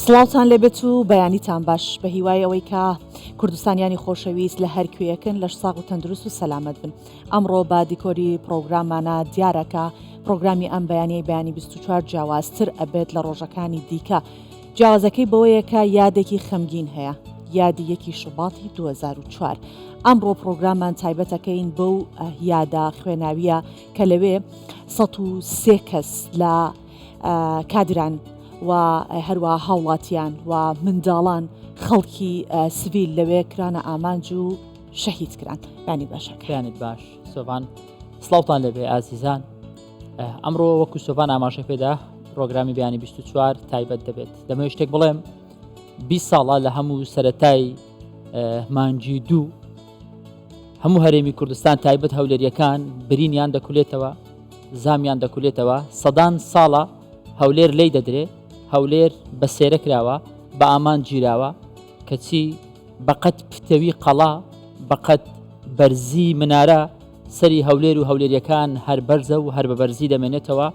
سڵاوتان لێبێت و بەیانیتان باش بە هیوای ئەوەی کە کوردستانیانی خۆشەویست لە هەر کوێیەکن لەش ساغ و تەندروست و سەلامەت بن. ئەمڕۆ با دیکۆری پرۆگرامانە دیارەکە پرۆگرامی ئەم بەیانی 24 جیاوازتر ئەبێت لە ڕۆژەکانی دیکە. جیاوازەکەی بەوەیە کە یادێکی خەمگین هەیە، یادی 1 شوباتی 2004. ئەمڕۆ پرۆگرامان تایبەتەکەین بەو یادا خوێناویە کە لەوێ 103 کەس لە کادران و هەروە هاوڵاتیان و منداڵان خەڵکی سڤیل لەوێ کرانە ئامانج و شەهید کران. بانی باشەکە بیانیت باش. سۆڤان سڵاوتان لەبێ ئازیزان. ئەمڕۆ وەکو سۆڤان ئاماژە پێدا پرۆگرامی بیانی 24 تایبەت دەبێت. دەمەوێت شتێک بڵێم 20 ساڵە لە هەموو سەرەتای مانجی دوو هەموو هەرێمی کوردستان تایبەت هەولێریەکان برینیان دەکولێتەوە، زامیان دەکولێتەوە. سەدان ساڵە هەولێر لی دەدرێ، هەولێر بە سێرە کراوە، بە ئامان گیراوە، کەچی بەقەت پتەوی قەڵا، بەقەت بەرزی منارە سەری هەولێر و هەولێریەکان هەر بەرزە و هەر بە بەرزی دەمێنێتەوە.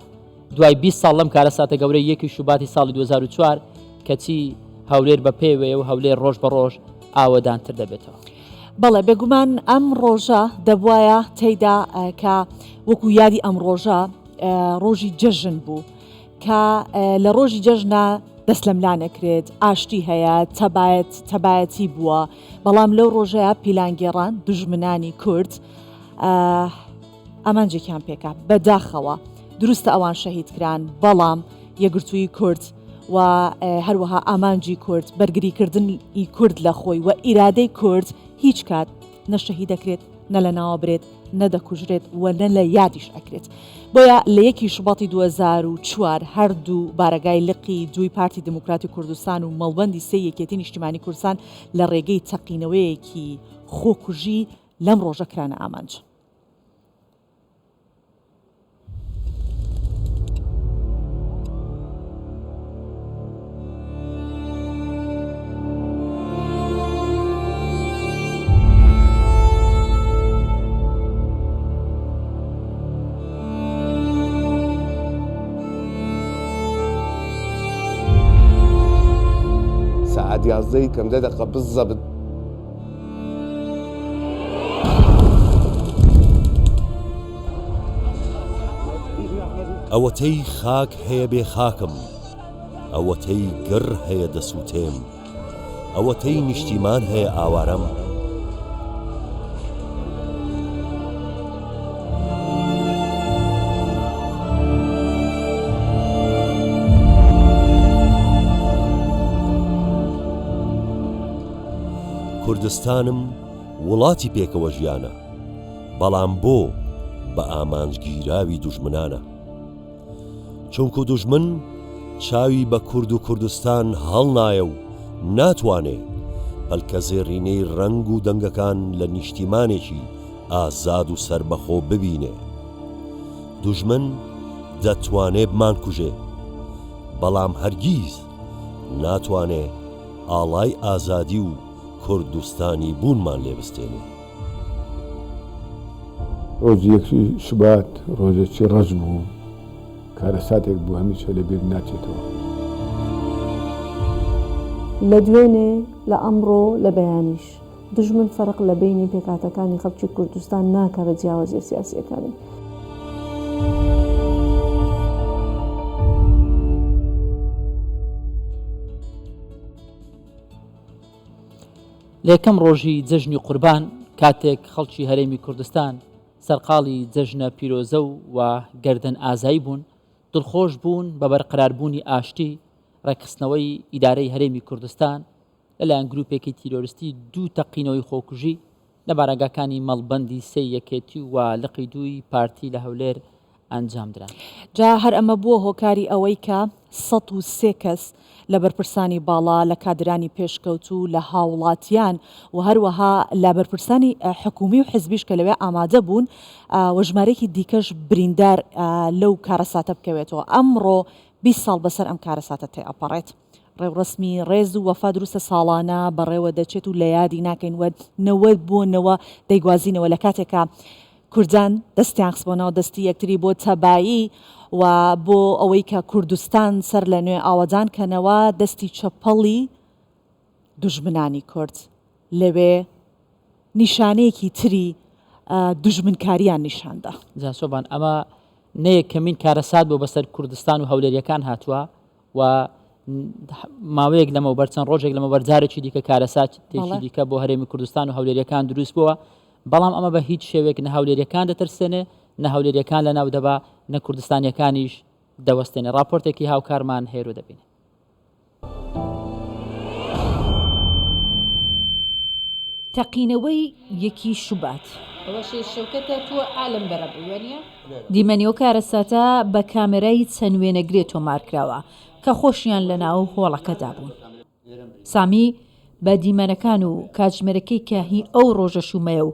دوای 20 ساڵ لەم کارە ساتە گەورەی 1 شوباتی ساڵی 2004 کەچی هەولێر بە پێوەیە و هەولێر ڕۆژ بە ڕۆژ ئاوەدانتر دەبێتەوە. بەڵێ بێگومان ئەم ڕۆژە دەبوایە تێیدا کە وەکو یادی ئەم ڕۆژە ڕۆژی جەژن بوو کە لە ڕۆژی جەژنە دەست لەملا نەکرێت، ئاشتی هەیە، تەبایەتی بووە. بەڵام لەو ڕۆژەیە پیلانگێڕان دوژمنانی کورد ئامانجێکیان پێکا بەداخەوە. دروستە ئەوان شەهید کران، بەڵام یەکگرتووی کورد و هەروەها ئامانجی کورد، بەرگریکردنی کورد لە خۆی و ئیرادەی کورد هیچ کات نەشەهید دەکرێت، نە لە ناوە برێت، نەدەکوژرێت و نە لە یادیش ئەکرێت. بۆیە لە 1 شوباتی 2004 هەردوو بارەگای لقی دوی پارتی دموکراتی کوردستان و مەڵبەندی سێ یەکێتی نیشتیمانی کوردستان لە ڕێگەی تەقینەوەیەکی خۆکوژی لەم ڕۆژە کرانە ئامانج. ساعات 11 كم دقيقة بالضبط. ئەوەتەی خاک هەیە بێ خاکم، ئەوەتەی گڕ هەیە دەسووتێم، ئەوەتەی نیشتیمان هەیە ئاوارەم. کوردستانم وڵاتی پێکەوە ژیانە، بەڵام بۆ بە ئامانجگیراوی دوژمنانە. چونکو دوژمن چاوی بە کورد و کوردستان هەڵنایە و ناتوانێ پەلکە زێڕینەی ڕەنگ و دەنگەکان لە نیشتیمانێکی ئازاد و سربەخۆ ببینێ. دوژمن دەتوانێ بمان کوژێ، بەڵام هەرگیز ناتوانێ ئاڵای ئازادی و کوردستانی بوونمان لێبستێنێ. ڕۆژی 1 شوبات ڕۆژێکی ڕەش بوو، کارە ساتێک بوو هەمیشە لەبیر ناچێتەوە. لە دوێنێ لە ئەمڕۆ لە بەیانیش دژمن فەرق لە بینی پێکاتەکانی خەڵکی کوردستان ناکە بە جیاوازی سیاسیەکانی. لە یەکەم ڕۆژی جەژنی قوربان کاتێک خەڵکی هەرێمی کوردستان سەرقاڵی جەژنە پیرۆزە و گەردن ئازایی بوون، دڵخۆش بوون بە بەرقراربوونی ئاشتی ڕێکخستنەوەی ئیدارەی هەرێمی کوردستان لەلایەن گروپێکی تیرۆریستی دوو تەقینەوەی خۆکوژی لە بارەگاکانی مەڵبەندی سێ یەکێتی و لقی دوی پارتی لە هەولێر ئەنجامدران. جا هەر ئەمە بووە هۆکاری ئەوەی کە 103 کەس لە بەرپرسانی باڵا، لە کادرانی پێشکەوتو، لە هاوڵاتیان و هەروەها لە بەرپرسانی حکومی و حزبیش کە لەوێ ئامادە بوون و ژمارەیەکی دیکەش بریندار لەو کارەساتە بکەوێتەوە. ئەمڕۆ 20 ساڵ بەسەر ئەم کارەساتە تێئەپەڕێت. ڕێوڕسمی ڕێز و وەفا دروستە ساڵانە بەڕێوە دەچێت و لە یادی ناکەین و نەوە بۆ نەوە دەیگوازینەوە لە کاتێکە کوردان دەستیان خستبوونەوە دەستی یەکتری بۆ تەبایی و بۆ ئەوەی کە کوردستان سەر لە نوێ ئاوەدان کەنەوە دەستی چەپەڵی دوژمنانی کورد لەوێ نیشانەیەکی تری دوژمنکاریان نیشاندا. جاسۆبان ئەمە نەیەک کەمین کارەسات بۆ بەسەر کوردستان و هەولێریەکان هاتووە و ماوەیەک لەمەوبەر چەند ڕۆژێک لەمەوبەر جارێکی دیکە کارەسات تێکی دیکە بۆ هەرێمی کوردستان و هەولێریەکان دروست بووە، بەڵام ئەمە بە هیچ شێوێک نە هەولێریەکان دەترسێنێ نە هەولێریەکان لە ناو دەبا نە کوردستانیەکانیش دەوەستێنێ. راپۆرتێکی هاوکارمان هێرو دەبینێ. تەقینەوەی یەکی شوبات ئەوەشی شەوکەتە تۆ ئالم بەرە بووێنە دیمەنیۆ کارەساتە بە کامێرای چەند وێنەگرێت تۆمارکراوە کە خۆشیان لە ناو هۆڵەکەدا بوون. سامی بە دیمەنەکان و کاتژمێرەکەی کە هی ئەو ڕۆژە شومەیە و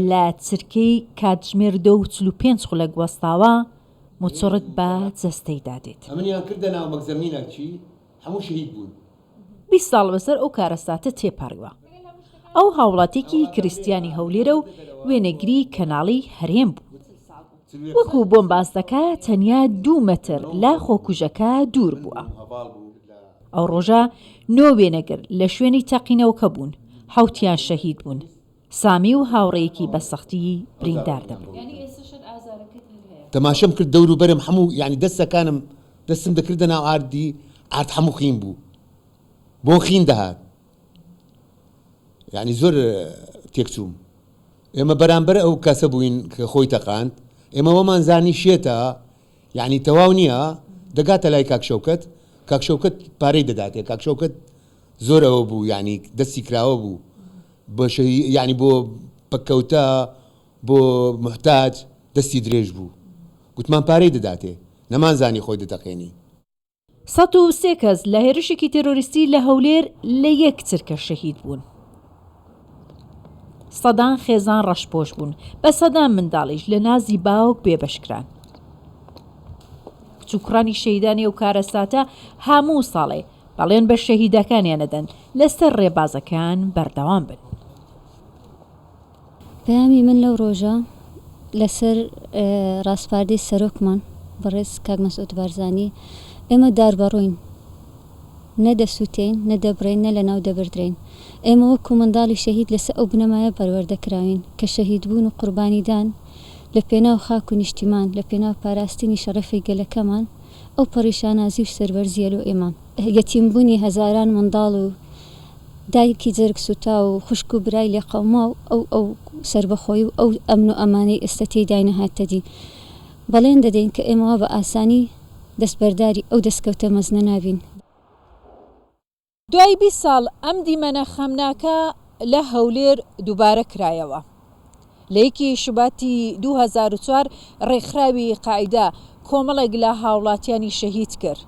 لە چرکەی کاتژمێر 2:45 خولەک وەستاوە موچڕک بە جەستەی دادێت. ئەمنیان کردە ناو مەگزەمینەکی هەموو شەهید بوون. 20 ساڵ بەسەر ئەو کارەساتە تێپەڕیوە. ئەو هاوڵاتێکی کریسیانی هەولێرە و وێنەگری کەناڵی هەرێم بوو. وەکو بۆم باس دەکات تەنیا 2 مەتر لە خۆکوژەکە دوور بووە. ئەو ڕۆژە 9 وێنەگر لە شوێنی تەقینەوەکە بوون، 7یان شەهید بوون. سامی و هاوڕێیەکی بە سەختی بریندار دەبوون. تەماشەم کرد دەور و بەرم هەموو یعنی دەستەکانم دەستم دەکردە ناو ئاردی ئارد هەموو خین بوو بۆ خین دەهات یعنی زۆر تێکچووم. ئێمە بەرامبەر ئەو کەسە بووین کە خۆی تەقاند، ئێمە وەمان زانی شێتە یعنی تەواو نییە دەگاتە لای کاکشەوکەت، کاکشەوکەت پارەی دەداتێ. کاکشەوکەت زۆر ئەوە بوو یعنی دەستی کراوە بوو بۆ یعنی بۆ پەککەوتە بۆ محتاج دەستی درێژ بوو، گوتمان پارەی دەداتێ، نەمانزانی خۆی دەتەقێنی. 103 کەس لە هێرشێکی تێرۆریستی لە هەولێر لە یەک چرکە شەهید بوون. سەدان خێزان ڕەشپۆش بوون، بە سەدان منداڵیش لە نازی باوک بێبەشکران. کچووکڕانی شەهیدانی و کارەساتە هەموو ساڵێ بەڵێن بە شەهیدەکانیان نەدەن لەسەر ڕێبازەکان بەردەوام بن. پەیامی من لەو ڕۆژە لەسەر ڕاستپاردەی سەرۆکمان بەڕێز کاک مەسعود بارزانی ئێمە داربەڕۆین، نەدەسووتین نەدەبڕین نە لە ناو دەبردرین. ئێمە وەکو منداڵی شەهید لەسەر ئەو بنەمایە پەروەردەکراوین کە شەهید بوون و قوربانیدان لە پێناو خاک و نیشتیمان لە پێناو پاراستنی شەرەفی گەلەکەمان ئەو پەڕیشانازی و سەربەرزیە لەو ئێمە یەتیمبوونی هەزاران منداڵ و دایکی جەرگ سوتا و خوشک و برای لێ قەوما و ئەو سربەخۆی و ئەو ئەمن و ئەمانەی ئێستەتی داینە هاتەدی بەڵێن دەدەین کە ئێمەوە بە ئاسانی دەستبەرداری ئەو دەستکەوتە مەزنە نابین. دوای 20 ساڵ ئەم دیمەنە خەمناکە لە هەولێر دووبارە کرایەوە. لە یەکی شوباتی 2004 ڕێکخراوی قاعیدا کۆمەڵێک لە هاوڵاتیانی شەهید کرد.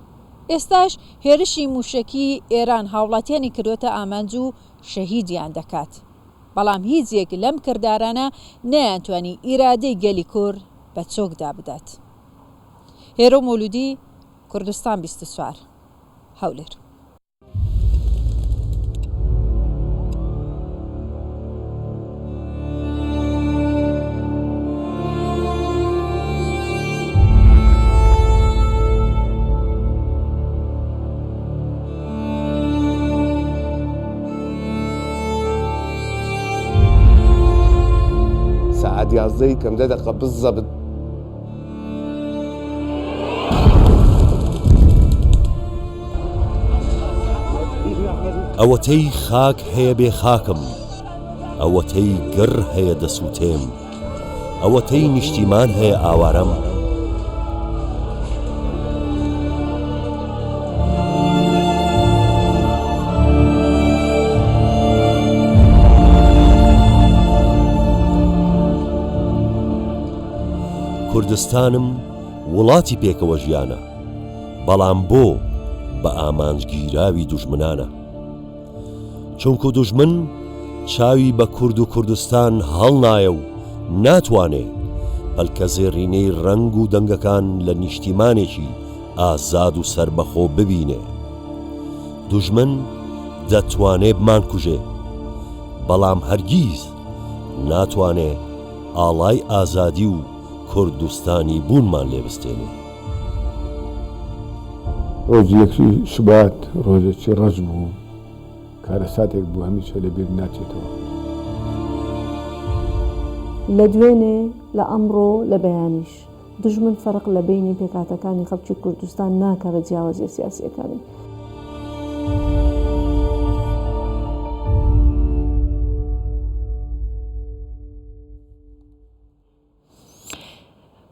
ئێستاش هێرشی موشکی ئێران هاوڵاتیانی کردوتە ئامانج و شەهیدیان دەکات. بەڵام هیچ یەک لەم کردارانە نەیانتوانی ئیرادەی گەلی کورد بە چۆکدا بدات. هێرۆ مۆلودی، کوردستان 24 هەولێر. ساعات 11 كم دقيقة بالضبط. ئەوەتەی خاک هەیە بێ خاکم، ئەوەتەی گڕ هەیە دەسووتێم، ئەوەتەی نیشتیمان هەیە ئاوارەم. کوردستانم وڵاتی پێکەوە ژیانە، بەڵام بۆ بە ئامانجگیراوی دوژمنانە. چونکو دوژمن چاوی بە کورد و کوردستان هەڵنایە و ناتوانێ بەلکە زێڕینەی ڕەنگ و دەنگەکان لە نیشتیمانێکی ئازاد و سربەخۆ ببینێ. دوژمن دەتوانێ بمان کوژێ، بەڵام هەرگیز ناتوانێ ئاڵای ئازادی و کوردستانی بوونمان لێبستێنێ. ڕۆژی یەکی شوبات ڕۆژێکی ڕەش بوو، کارەساتێک بوو هەمیشە لەبیر ناچێتەوە. لە دوێنێ لە ئەمڕۆ لە بەیانیش دژمن فەرق لە بینی پێکاتەکانی خەڵکی کوردستان ناکە بە جیاوازیە سیاسیەکانی.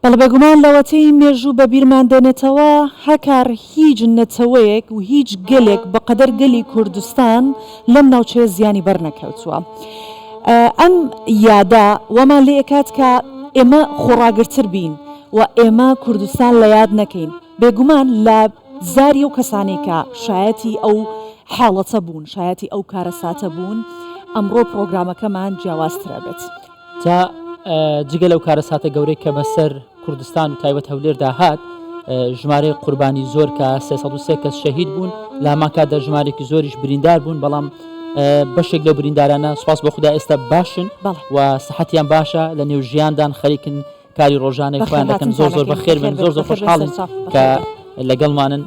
بەڵێ بەگومان لەوەتەی مێژوو بە بیرمان دێنێتەوە هەکار هیچ نەتەوەیەک و هیچ گەلێک بەقەدەر گەلی کوردستان لەم ناوچەیە زیانی بەرنەکەوتووە. ئەم یادا وەمان لێ ئەکات کە ئێمە خۆڕاگرتر بین و ئێمە کوردستان لە یاد نەکەین. بێگومان لە زاری و کەسانی کە شایەتی ئەو حاڵەتە بوون، شایەتی ئەو کارەساتە بوون، ئەمڕۆ پرۆگرامەکەمان جیاوازترە بێت. تا جگە لەو کارەساتە گەورەی کە بەسەر کوردستان و تایبەت هەولێردا هات، ژمارەی قوربانی زۆر کە 303 کەس شەهید بوون، لە هەمان کاتدا ژمارێکی زۆریش بریندار بوون، بەڵام بەشێک لەو بریندارانە سوپاس بە خوددا ئێستا باشن و سەحەتیان باشە، لە نێو ژیاندان خەریکن، کاری ڕۆژانەی خۆیان دەکەن، زۆر زۆر بەخێر بن، زۆر زۆر خۆشحاڵن کە لەگەڵمانن.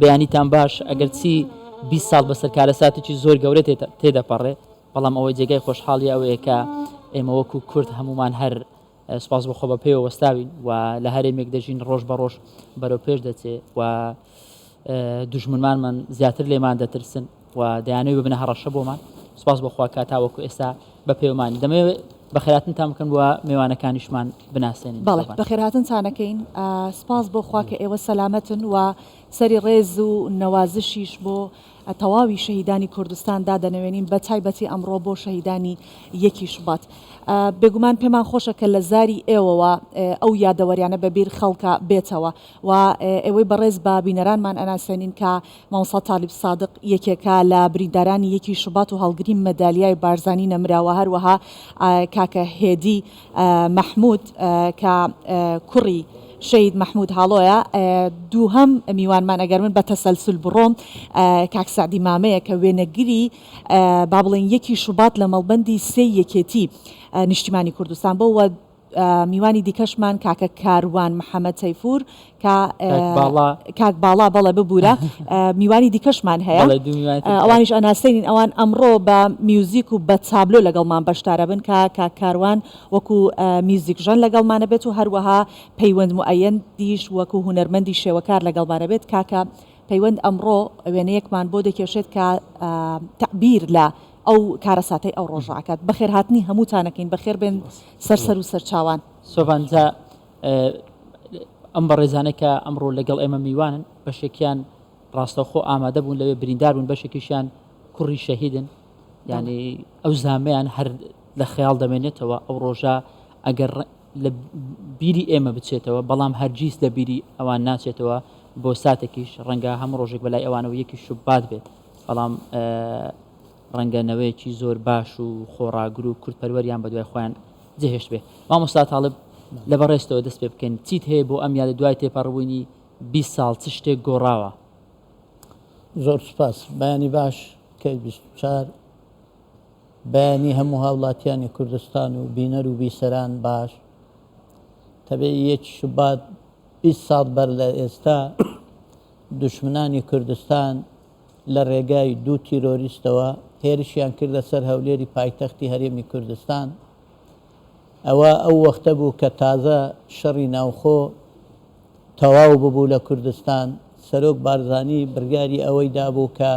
بەیانیتان باش، ئەگەر چی 20 ساڵ بەسەر کارەساتێکی زۆر گەورە تێدەپەڕێ، بەڵام ئەوەی جێگای خۆشحاڵی ئەوەیە کە ئێمە وەکو کورد هەمومان هەر سوپاس بەخۆ بە پێوە وەستاوین و لە هەرێمێک دەژین ڕۆژ بە ڕۆژ بەرەو پێش دەچێت و دوژمنمانمان زیاتر لێمان دەترسن و دەیانەوێ ببنە هەڕەشە بۆمان. سوپاس بەخوا کاتاوەکو ئێستا بە پێوەمانی دەمەوێت بەخێراتنتان بکەن وە میوانەکانیشمان بناسێنین. بەڵێ بەخێراتنتانەکەین. سپاس بۆ خوا کە ئێوە سەلامەتن و سەری ڕێز و نەوازشیش بۆ تەواوی شەهیدانی کوردستاندا دەنەوێنین، بە تایبەتی ئەمڕۆ بۆ شەهیدانی یەکی شوبات. بێگومان پێمان خۆشە کە لە زاری ئێوەوە ئەو یادەوەریانە بەبیر خەڵکە بێتەوە و ئێوەی بەڕێز بە بینەرانمان ئەناسێنین کە مامۆستا تالیب سادق یەکێکە لە بریندارانی یەکی شوبات و هەڵگری مەدالیای بارزانی نەمراوە، هەروەها کاکە هێدی مەحموود کە کوڕی شەید مەحموود هاڵۆیە، دووهەم میوانمان ئەگەر من بە تەسەلسل بڕۆم کاک سعدی مامەیە کە وێنەگری با بڵێن یەکی شوبات لە مەڵبەندی سێ یەکێتی نیشتیمانی کوردستان بۆ و میوانی دیکەشمان کاکە کاروان محەممەد تەیفور کاک باڵا بەڵێ ببوورە میوانی دیکەشمان هەیە، ئەوانیش ئەناسێنین. ئەوان ئەمڕۆ بە میوزیک و بە تابلۆ لەگەڵمان بەشدارە بن کە کاک کاروان وەکو میوزیک ژەن لەگەڵمانە بێت و هەروەها پەیوەند موعەیەندیش وەکو هونەرمەندی شێوەکار لەگەڵمانە بێت. کاکە پەیوەند ئەمڕۆ وێنەیەکمان بۆ دەکێشێت کە تەعبیر لە ئەو کارەساتەی ئەو ڕۆژاکات. بەخێر هاتنی هەمووتانەکەین، بەخێر بێن سەرسەر و سەرچاوان. سۆڤانجا ئەم بە ڕێزانەی کە ئەمڕۆ لەگەڵ ئێمە میوانن، بەشێکیان ڕاستەوخۆ ئامادە بوون لەوێ بریندار بوون، بەشێکیشیان کوڕی شەهیدن، یعنی ئەو زامەیان هەر لە خەیاڵ دەمێنێتەوە ئەو ڕۆژە ئەگەر لە بیری ئێمە بچێتەوە، بەڵام هەرگیز لە بیری ئەوان ناچێتەوە بۆ ساتێکیش. ڕەنگە هەموو ڕۆژێک بەلای ئەوانەوە یەکی شوبات بێت، بەڵام ڕەنگەنەوەیەکی زۆر باش و خۆڕاگر و کورتپەروەریان بە دوای خۆیان جێهێشت بێ. مامۆستا تاڵب لە بەڕێستەوە دەست پێ بکەین، چیت هەیە بۆ ئەم یادە دوای تێپەڕبوونی 20 ساڵ چ شتێک گۆڕاوە؟ زۆر سپاس. بەیانی باش کەی 24 بەیانی هەموو هاوڵاتیانی کوردستان و بینەر و بیسەران باش. تەبێ یەکی شوبات 20 ساڵ بەر لە ئێستا دوشمنانی کوردستان لە ڕێگای دوو تیرۆریستەوە هێرشیان کردە سەر هەولێری پایتەختی هەرێمی کوردستان. ئەوە ئەو وەختە بوو کە تازە شەڕی ناوخۆ تەواو ببوو لە کوردستان. سەرۆک بارزانی بڕیاری ئەوەی دابوو کە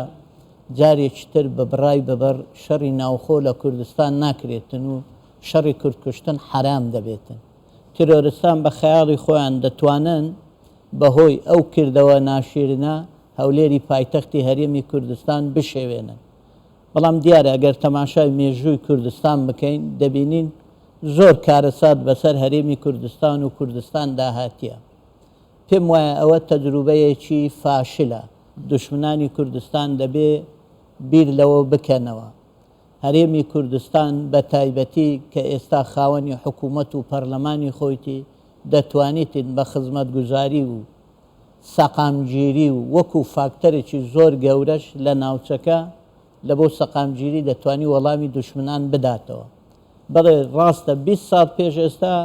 جارێکی تر بە بڕای بەبەر شەڕی ناوخۆ لە کوردستان ناکرێتن و شەڕی کوردکوشتن حرام دەبێتن. تیرۆریستان بە خەیاڵی خۆیان دەتوانن بەهۆی ئەو کردەوە ناشیرنە هەولێری پایتەختی هەرێمی کوردستان بشێوێنن. بەڵام دیارە ئەگەر تەماشای مێژووی کوردستان بکەین دەبینین زۆر کارەسات بەسەر هەرێمی کوردستان و کوردستان داهاتیە. پێم وایە ئەوە تەجروبەیەکی فاشلە. دوشمنانی کوردستان دەبێ بیر لەوە بکەنەوە. هەرێمی کوردستان بە تایبەتی کە ئێستا خاوەنی حکوومەت و پەرلەمانی خۆیتی دەتوانیتن بە خزمەتگوزاری و سەقامگیری و وەکو فاکتەرێکی زۆر گەورەش لە ناوچەکە لە بۆ سەقامگیری دەتوانی وەڵامی دوشمنان بداتەوە. بەڵێ ڕاستە 20 ساڵ پێش ئێستا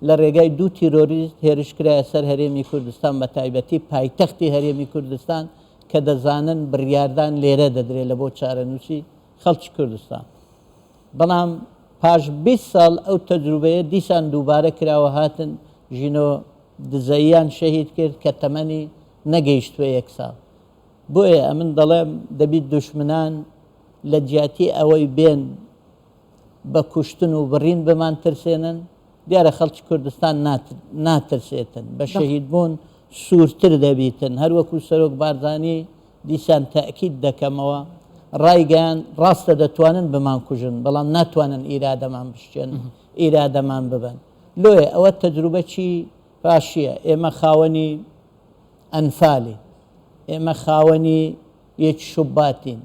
لە ڕێگای دوو تیرۆریست هێرشکرایە سەر هەرێمی کوردستان بە تایبەتی پایتەختی هەرێمی کوردستان کە دەزانن بڕیاردان لێرە دەدرێت لە بۆ چارەنووسی خەڵکی کوردستان. بەڵام پاش 20 ساڵ ئەو تەجروبەیە دیسان دووبارە کراوە هاتن ژینۆ دزەییان شەهید کرد کە تەمەنی نەگەیشتووە 1 ساڵ. بۆیە ئەمن دەڵێم دەبیت دوشمنان لە جیاتی ئەوەی بێن بە کوشتن و بڕین بمان ترسێنن دیارە خەڵکی کوردستان ناترسێتن بە شەهیدبوون سوورتر دەبیتن هەروەکو سەرۆک بارزانانی دیسان تاکید دەکەمەوە ڕایگەیان ڕاستە دەتوانن بمان کوژن بەڵام ناتوانن ئیرادەمان بشتێن ئیرادەمان ببن. لۆیە ئەوە تەجروبە چی باشیە ئێمە خاوەنی ئەنفالی ئێمە خاوەنی یەک شوباتین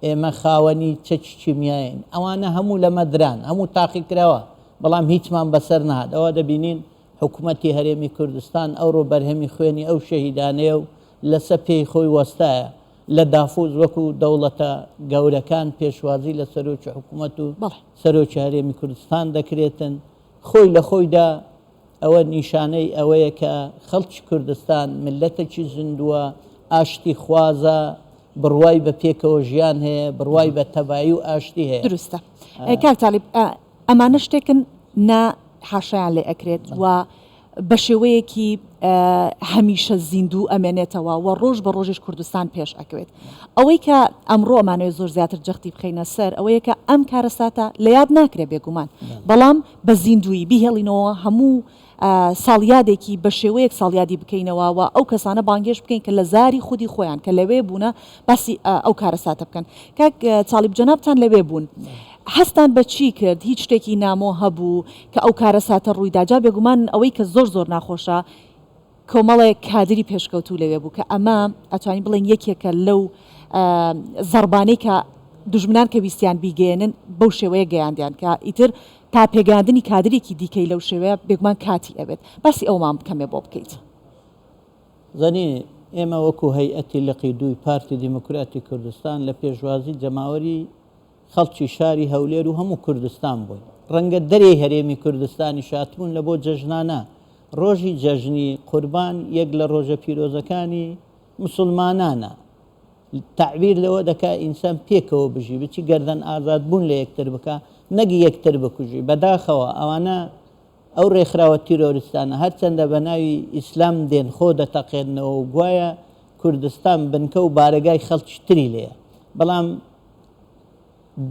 ئێمە خاوەنی چەکی چیمیاین ئەوانە هەموو لە مەدران هەموو تاقی کراوە بەڵام هیچمان بەسەر نهات. ئەوە دەبینین حکوومەتی هەرێمی کوردستان ئەوڕۆ بەرهەمی خوێنی ئەو شەهیدانەیە و لەسەر پێی خۆی وەستایە لە دافوز وەکو دەوڵەتە گەورەکان پێشوازی لە سەرۆکی حکوومەت و سەرۆکی هەرێمی کوردستان دەکرێتن. خۆی لە خۆیدا ئەوە نیشانەی ئەوەیە کە خەڵکی کوردستان ملەتێکی زیندووە ئاشتی خوازە بڕوای بە پێکەوە ژیان هەیە بڕوای بە تەبایی و ئاشتی هەیە. دروستە کاک تالیب ئەمانە شتێکن نا حاشایان لێ ئەکرێت و بە شێوەیەکی هەمیشە زیندوو ئەمێنێتەوە و ڕۆژ بە ڕۆژێش کوردستان پێش ئەکەوێت. ئەوەی کە ئەمڕۆ ئەمانەوەی زۆر زیاتر جەختی بخەینە سەر ئەوەیە کە ئەم کارەساتە لە یاد ناکرێت بێگومان بەڵام بە زیندوی بیهێڵینەوە هەموو ساڵیادێکی بە شێوەیەک ساڵیادی بکەینەوە و ئەو کەسانە بانگێش بکەین کە لە زاری خودی خۆیان کە لەوێ بوونە باسی ئەو کارەساتە بکەن. کاک چالیب جەنابتان لەوێ بوون هەستان بە چی کرد هیچ شتێکی نامۆ هەبوو کە ئەو کارەساتە ڕوویداجا بێگومان ئەوەی کە زۆر ناخۆشە کۆمەڵێک کادری پێشکەوتوو لەوێ بوو کە ئەمە ئەتوانین بڵێن یەکێکە لەو زەربانەی کە دژمنان کە ویستیان بیگەێنن بەو شێوەیە گەیاندیان کە ئیتر تا پێگاندنی کادرێکی دیکەی لەو شێوەیە بێگومان کاتی ئەبێت باسی ئەومان بکەمێ بۆ بکەیت. زەنی ئێمە وەکو هەیئەتی لەقی دووی پارتی دیموکراتی کوردستان لە پێشوازی جەماوەری خەڵکی شاری هەولێر و هەموو کوردستان بووین ڕەنگە دەرێ هەرێمی کوردستانی شاتبوون لە بۆ جەژنانە ڕۆژی جەژنی قوربان یەک لە ڕۆژە پیرۆزەکانی مسلمانانە تعبیر لەوە دەکا ئینسان پێکەوە بژی بچی گەردەن ئازاد بوون لە یەکتر بکە نەگی یەکتر بکوژی بەداخەوە ئەوانە ئەو ڕێکخراوە تیرۆریستانە هەرچەندە بە ناوی ئیسلام دێن خۆ دەتەقێنەوە و گوایە کوردستان بنکە و بارگای خەڵکی تری لێیە بەڵام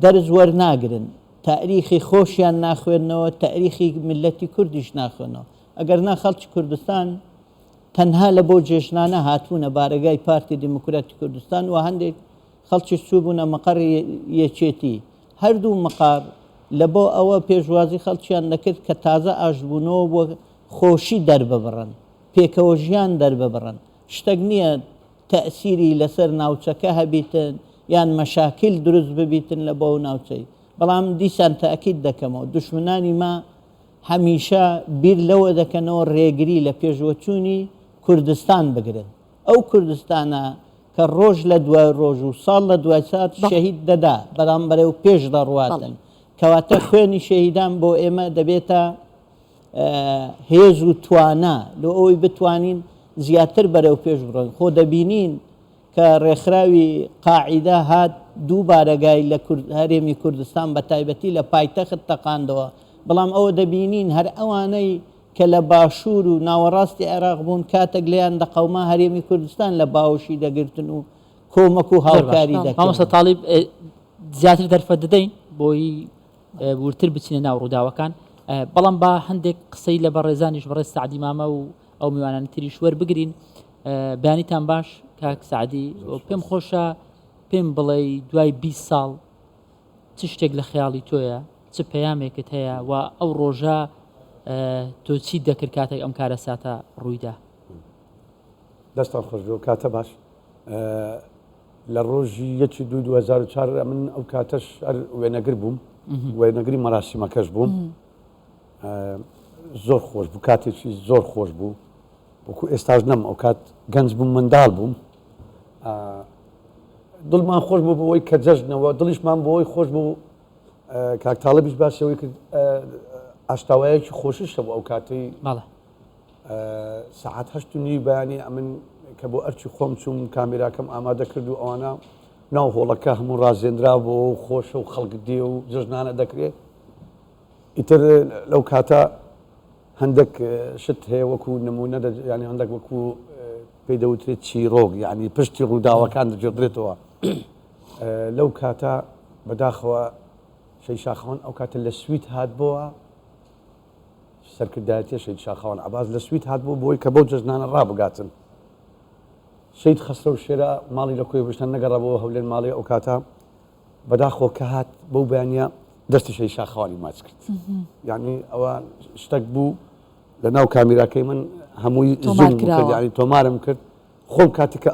دەرز وەرناگرن تاریخی خۆشیان ناخوێنەوە تاریخی ملەتی کوردیش ناخوێنەوە ئەگەر نا خەڵکی کوردستان تەنها لە بۆ جێژنانە هاتوونە بارگای پارتی دیموکراتی کوردستان و هەندێک خەڵکی چوبوونە مەقەڕی یەکێتی هەردوو مەقار لە بۆ ئەوە پێشوازی خەڵکیان دەکرد کە تازە ئاشبوونەوە بۆ خۆشی دەرببڕن پێکەوە ژیان دەرببڕن شتێک نییە تەئسیری لەسەر ناوچەکە هەبیتن یان مەشاکل دروست ببیتن لە بۆ ناوچەی بەڵام دیسان تاکید دەکەمەوە دوشمنانی ما هەمیشە بیر لەوە دەکەنەوە ڕێگری لە پێشوەچوونی کوردستان بگرن ئەو کوردستانە کە ڕۆژ لە دوای ڕۆژ و ساڵ لە دوای سات شەهید دەدا بەڵام بەرەو پێش دەڕواتن کەواتە خوێنی شەهیدان بۆ ئێمە دەبێتە هێز و توانە لە ئەوەی بتوانین زیاتر بەرەو پێش بڕۆین خۆ دەبینین کە ڕێکخراوی قاعیدە هات دوو بارەگای لە هەرێمی کوردستان بە تایبەتی لە پایتەخت تەقاندەوە بەڵام ئەوە دەبینین هەر ئەوانەی کە لە باشوور و ناوەڕاستی عێراق بوون کاتێک لەیان دەقەوما هەرێمی کوردستان لە باوەشی دەگرتن و کۆمەک و هاوکاری دەکەن. مامۆستا تاڵیب زیاتر دەرفەت دەدەین بۆی ورتر بچینە ناو ڕووداوەکان بەڵام با هەندێک قسەی لە بەڕێزانیش بەڕێز سعدی مامە و ئەو میوانانی تریش وەربگرین بەیانیتان باش کاک سعدی پێم خۆشە پێم بڵێ دوای 20 ساڵ چ شتێک لە خەیاڵی تۆیە چ پەیامێکت هەیە و ئەو ڕۆژە تۆ چی دەکرد کاتێک ئەم کارەساتە ڕوویدا دەستان خۆش بێ و کاتە باش لە ڕۆژی 1/2/2004 من ئەو کاتەش وێنەگر بووم وێنەگری مەراسیمەکەش بووم زۆر خۆش بوو کاتێکی زۆر خۆش بوو وەکو ئێستاش نەم ئەو کات گەنج بووم منداڵ بووم دڵمان خۆش بوو بەوەی کە جەژنەوە دڵیشمان بۆەوەی خۆش بوو کاکتاڵە بیش باسەوەی کرد ئاشتاوایەکی خۆشیشە بۆ ئەو کاتەی سعات 8:30 بەیانی ئەمن کە بۆ ئەرچی خۆم چوم کامێراکەم ئامادە کرد و ئەوانە ناو هۆڵەکە هەموو ڕازێنرا بۆ خۆشە و خەڵک دێ و جژنانە دەکرێت ئیتر لەو کاتە هەندێک شت هەیە وەکو نمونە ینی هەندێک وەکو پێی دەوترێت چیرۆک یعنی پشتی ڕووداوەکان دەجێڕێتەوە لەو کاتە بەداخەوە شەید شاخەوان ئەو کاتە لە سویت هات بۆوە سەرکردایەتی شەید شاخەوان عەباس لە سویت هات بۆ بۆی کە بەو جژنانە ڕابگاتن شەید خەسرە و شێرە ماڵی لە کوێ بشتن نەگەڕابەوە هەولێر ماڵی ئەو کاتە بەداخۆ کە هات بەو بەیانە دەستی شەید شاخەوانی ماچ کرد یعنی ئەوە شتێک بوو لە ناو کامیراکەی من هەمووی ینی تۆمارم کرد خۆم کاتێککە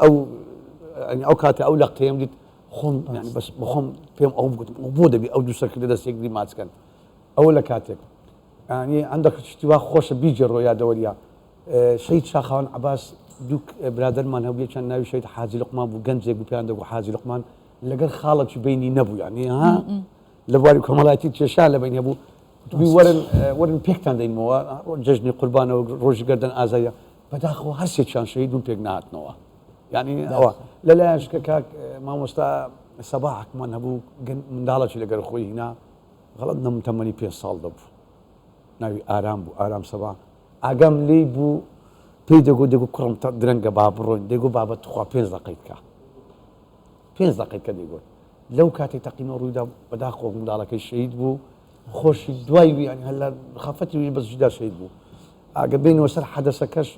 ئەو کاتە ئەو لەقتەیەم دیت خۆم بەس بخۆم پێم ئەو بگوتم بۆ دەبی ئەو دووسەرکردە دەستێکری ماچکەن ئەوە لە کاتێک ینی ئەندە شتیوا خۆشە بیجێ ڕۆیادەوەریە شەید شاخەوان عەباس دوو برادەرمان هەبوو چەند ناوی شەید حاجی لوقمان بوو گەنجێک بوو پێیان دەگوت حاجی لوقمان لەگەر خاڵێکی بینی نەبوو ینی ها لە بواری کۆمەڵایەتی کێشا لە بین هەبوو وەرن پێکتان دەینەوە جژنی قوربانەوە ڕۆژی گەردن ئازایە بەداخەوە هەر سێکیان شەید و پێک نهاتنەوە یعنی ئەوە لەلایەن شکە کاک مامۆستا سەباحکمان هەبوو منداڵێکی لەگەر خۆی هینا غەڵەت نەم تەمەنی 5 ساڵ دەبوو ناوی ئارام بوو ئارام سەبا ئاگام لێی بوو پێی دەگو کوڕم درەنگە با بڕۆین دەیگو بابەت خوا 5 دقەیت کە 5 دقەیت کە دەیگوت لەو کاتێک تەقینەوە ڕوویدا بەداخۆ منداڵەکەی شەید بوو خۆشی دوای وی هەلا خەفەتی وی بەزجدا شەید بوو ئاگە بینەوە سەر حەدەسەکەش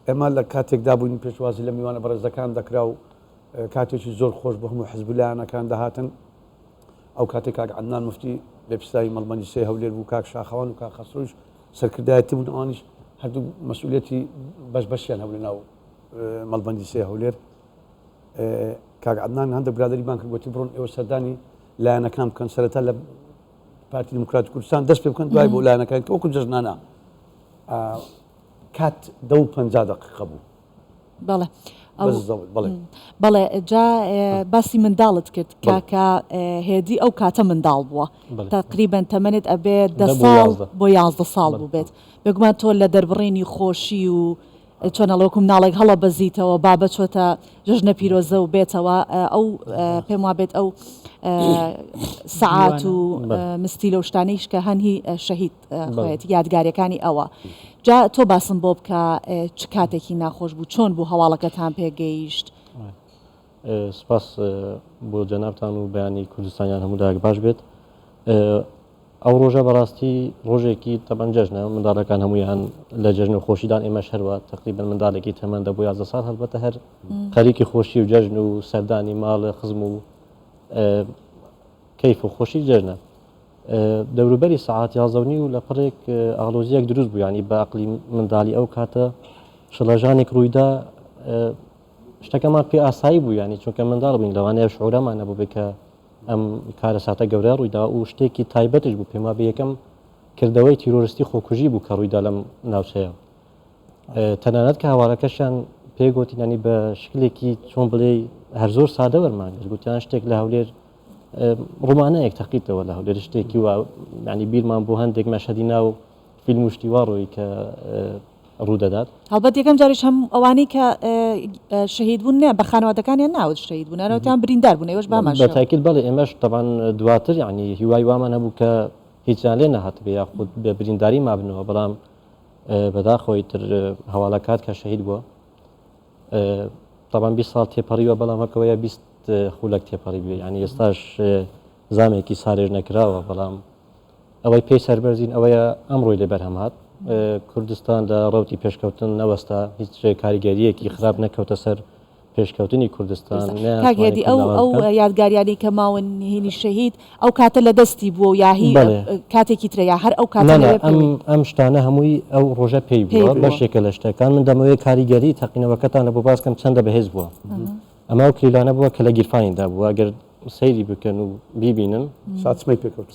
ئێمە لە کاتێکدا بووین پێشوازی لە میوانە بەڕێزەکان دەکرا و کاتێکی زۆر خۆش بە هەموو حیزبولایەنەکان دەهاتن ئەو کاتێک کاک عەدنان موفتی لە پستایی مەڵبەندی هەولێر بوو کاک شاخەوان و کاک خەسروش سەرکردایەتی بوون ئەوانیش هەردوو مەسئولیەتی بەشیان هەبوو لە ناو مەڵبەندی هەولێر کاک عەدنان هەندێک برادەریمان کرد گوتی بڕۆن ئێوە سەردانی لایەنەکان بکەن سەرەتا لە پارتی دموکراتی کوردستان دەست پێ بکەن دوای بۆ لایەنەکان کە وەکو جژنانە کات 10:50 دقیقە بوو بەڵێ جا باسی منداڵت کرد کاکە هێدی ئەو کاتە منداڵ بووە تقریبەن تەمەنێت ئەبێت 10 ساڵ بۆ 11 ساڵ بوو بێت بگومان تۆ لە دەربڕینی خۆشی و چۆنەڵەوەکو مناڵێک هەڵە بەزیتەوە بابە چۆتە جژنە پیرۆزە و بێتەوە ئەو پێم وا بێت ئەو سعات و مستیلە و شتانەیش کە هەنهی شەهید خۆیەتی یادگاریەکانی ئەوە جا تۆ باسم بۆ بکە چ کاتێکی ناخۆش بوو چۆن بوو هەواڵەکەتان پێگەیشت سپاس بۆ جەنابتان و بەیانی کوردستانیان هەموو داگ باش بێت ئەو ڕۆژە بەڕاستی ڕۆژێکی تەبەن جەژنە منداڵەکان هەمویان لە جەژن و خۆشیدان ئێمە شەروە تقریبا منداڵێکی تەمەندە بۆ 11 ساڵ هەلبەتە هەر خەریکی خۆشی و جەژن و سەردانی ماڵە خزم و کەیف و خۆشی جەژنە دەوروبەری سەعات 11:30 و لە پڕێک ئاڵۆزیەک دروست بوو ینی بە عەقلی منداڵی ئەو کاتە شڵەژانێک ڕوویدا شتەکەمان پێ ئاسایی بوو ینی چونکە منداڵ بووین لەوانەیە شعورەمان نەبوو بێ کە ئەم کارە ساتە گەورە ڕوویدا و شتێکی تایبەتش بوو پێما بە یەکەم کردەوەی تیرۆریستی خۆکوژی بوو کە ڕوویدا لەم ناوچەیە تەنانەت کە هاوارەکەشیان پێگوتینانی بە شکلێکی چۆن بڵێ هەر زۆر سادە وەرمان گوتیان شتێک لە هەولێر ڕوومانەیەک تەقیتەوە لە هەولێر شتێکی و ینی بیرمان بۆ هەندێک مەشهەدی ناو فیلم و شتیوا ڕۆی کە ڕوودەدات هەڵبەت یەکەم جاریش هەم ئەوانەی کە شەهید بوون نە بە خانەوادەکانیان ناوت شەهید بوون ئەوتیان بریندار بوون ئێوەش بامان بەتاکید بەڵێ ئێمەش تەبان دواتر ینی هیوای وامان هەبوو کە هیچیان لێ نەهات بێ یاخود بە برینداری مابنەوە بەڵام بەداخۆی تر هەواڵەکات کە شەهید بووە تەبان 20 ساڵ تێپەڕیوە بەڵام هەکەوەیە 20 خولەک تێپەڕی بێ ینی ئێستاش زامێکی سارێژ نەکراوە بەڵام ئەوەی پێی سەربەرزین ئەوەیە ئەمڕۆی لەبەر هەمات کوردستان لە ڕەوتی پێشکەوتن نەوەستا هیچ کاریگەریەکی خراپ نەکەوتە سەر پێشکەوتنی کوردستان کاگێدی ئەو یادگاریانی کە ماون هینی شەهید ئەو کاتە لە دەستی بووە یاهی کاتێکی ترەیە هەر ئەو کاتە ئەم شتانە هەمووی ئەو ڕۆژە پێی بووە بەشێکە لە شتەکان من دەمەوەی کاریگەری تەقینەوەکەتان لە بۆ باسکەم چەندە بەهێز بووە ئەمە ئەو کلیلانە بووە کە لە گیرفانیدا بووە ئەگەر سەیری بکەن و بیبینن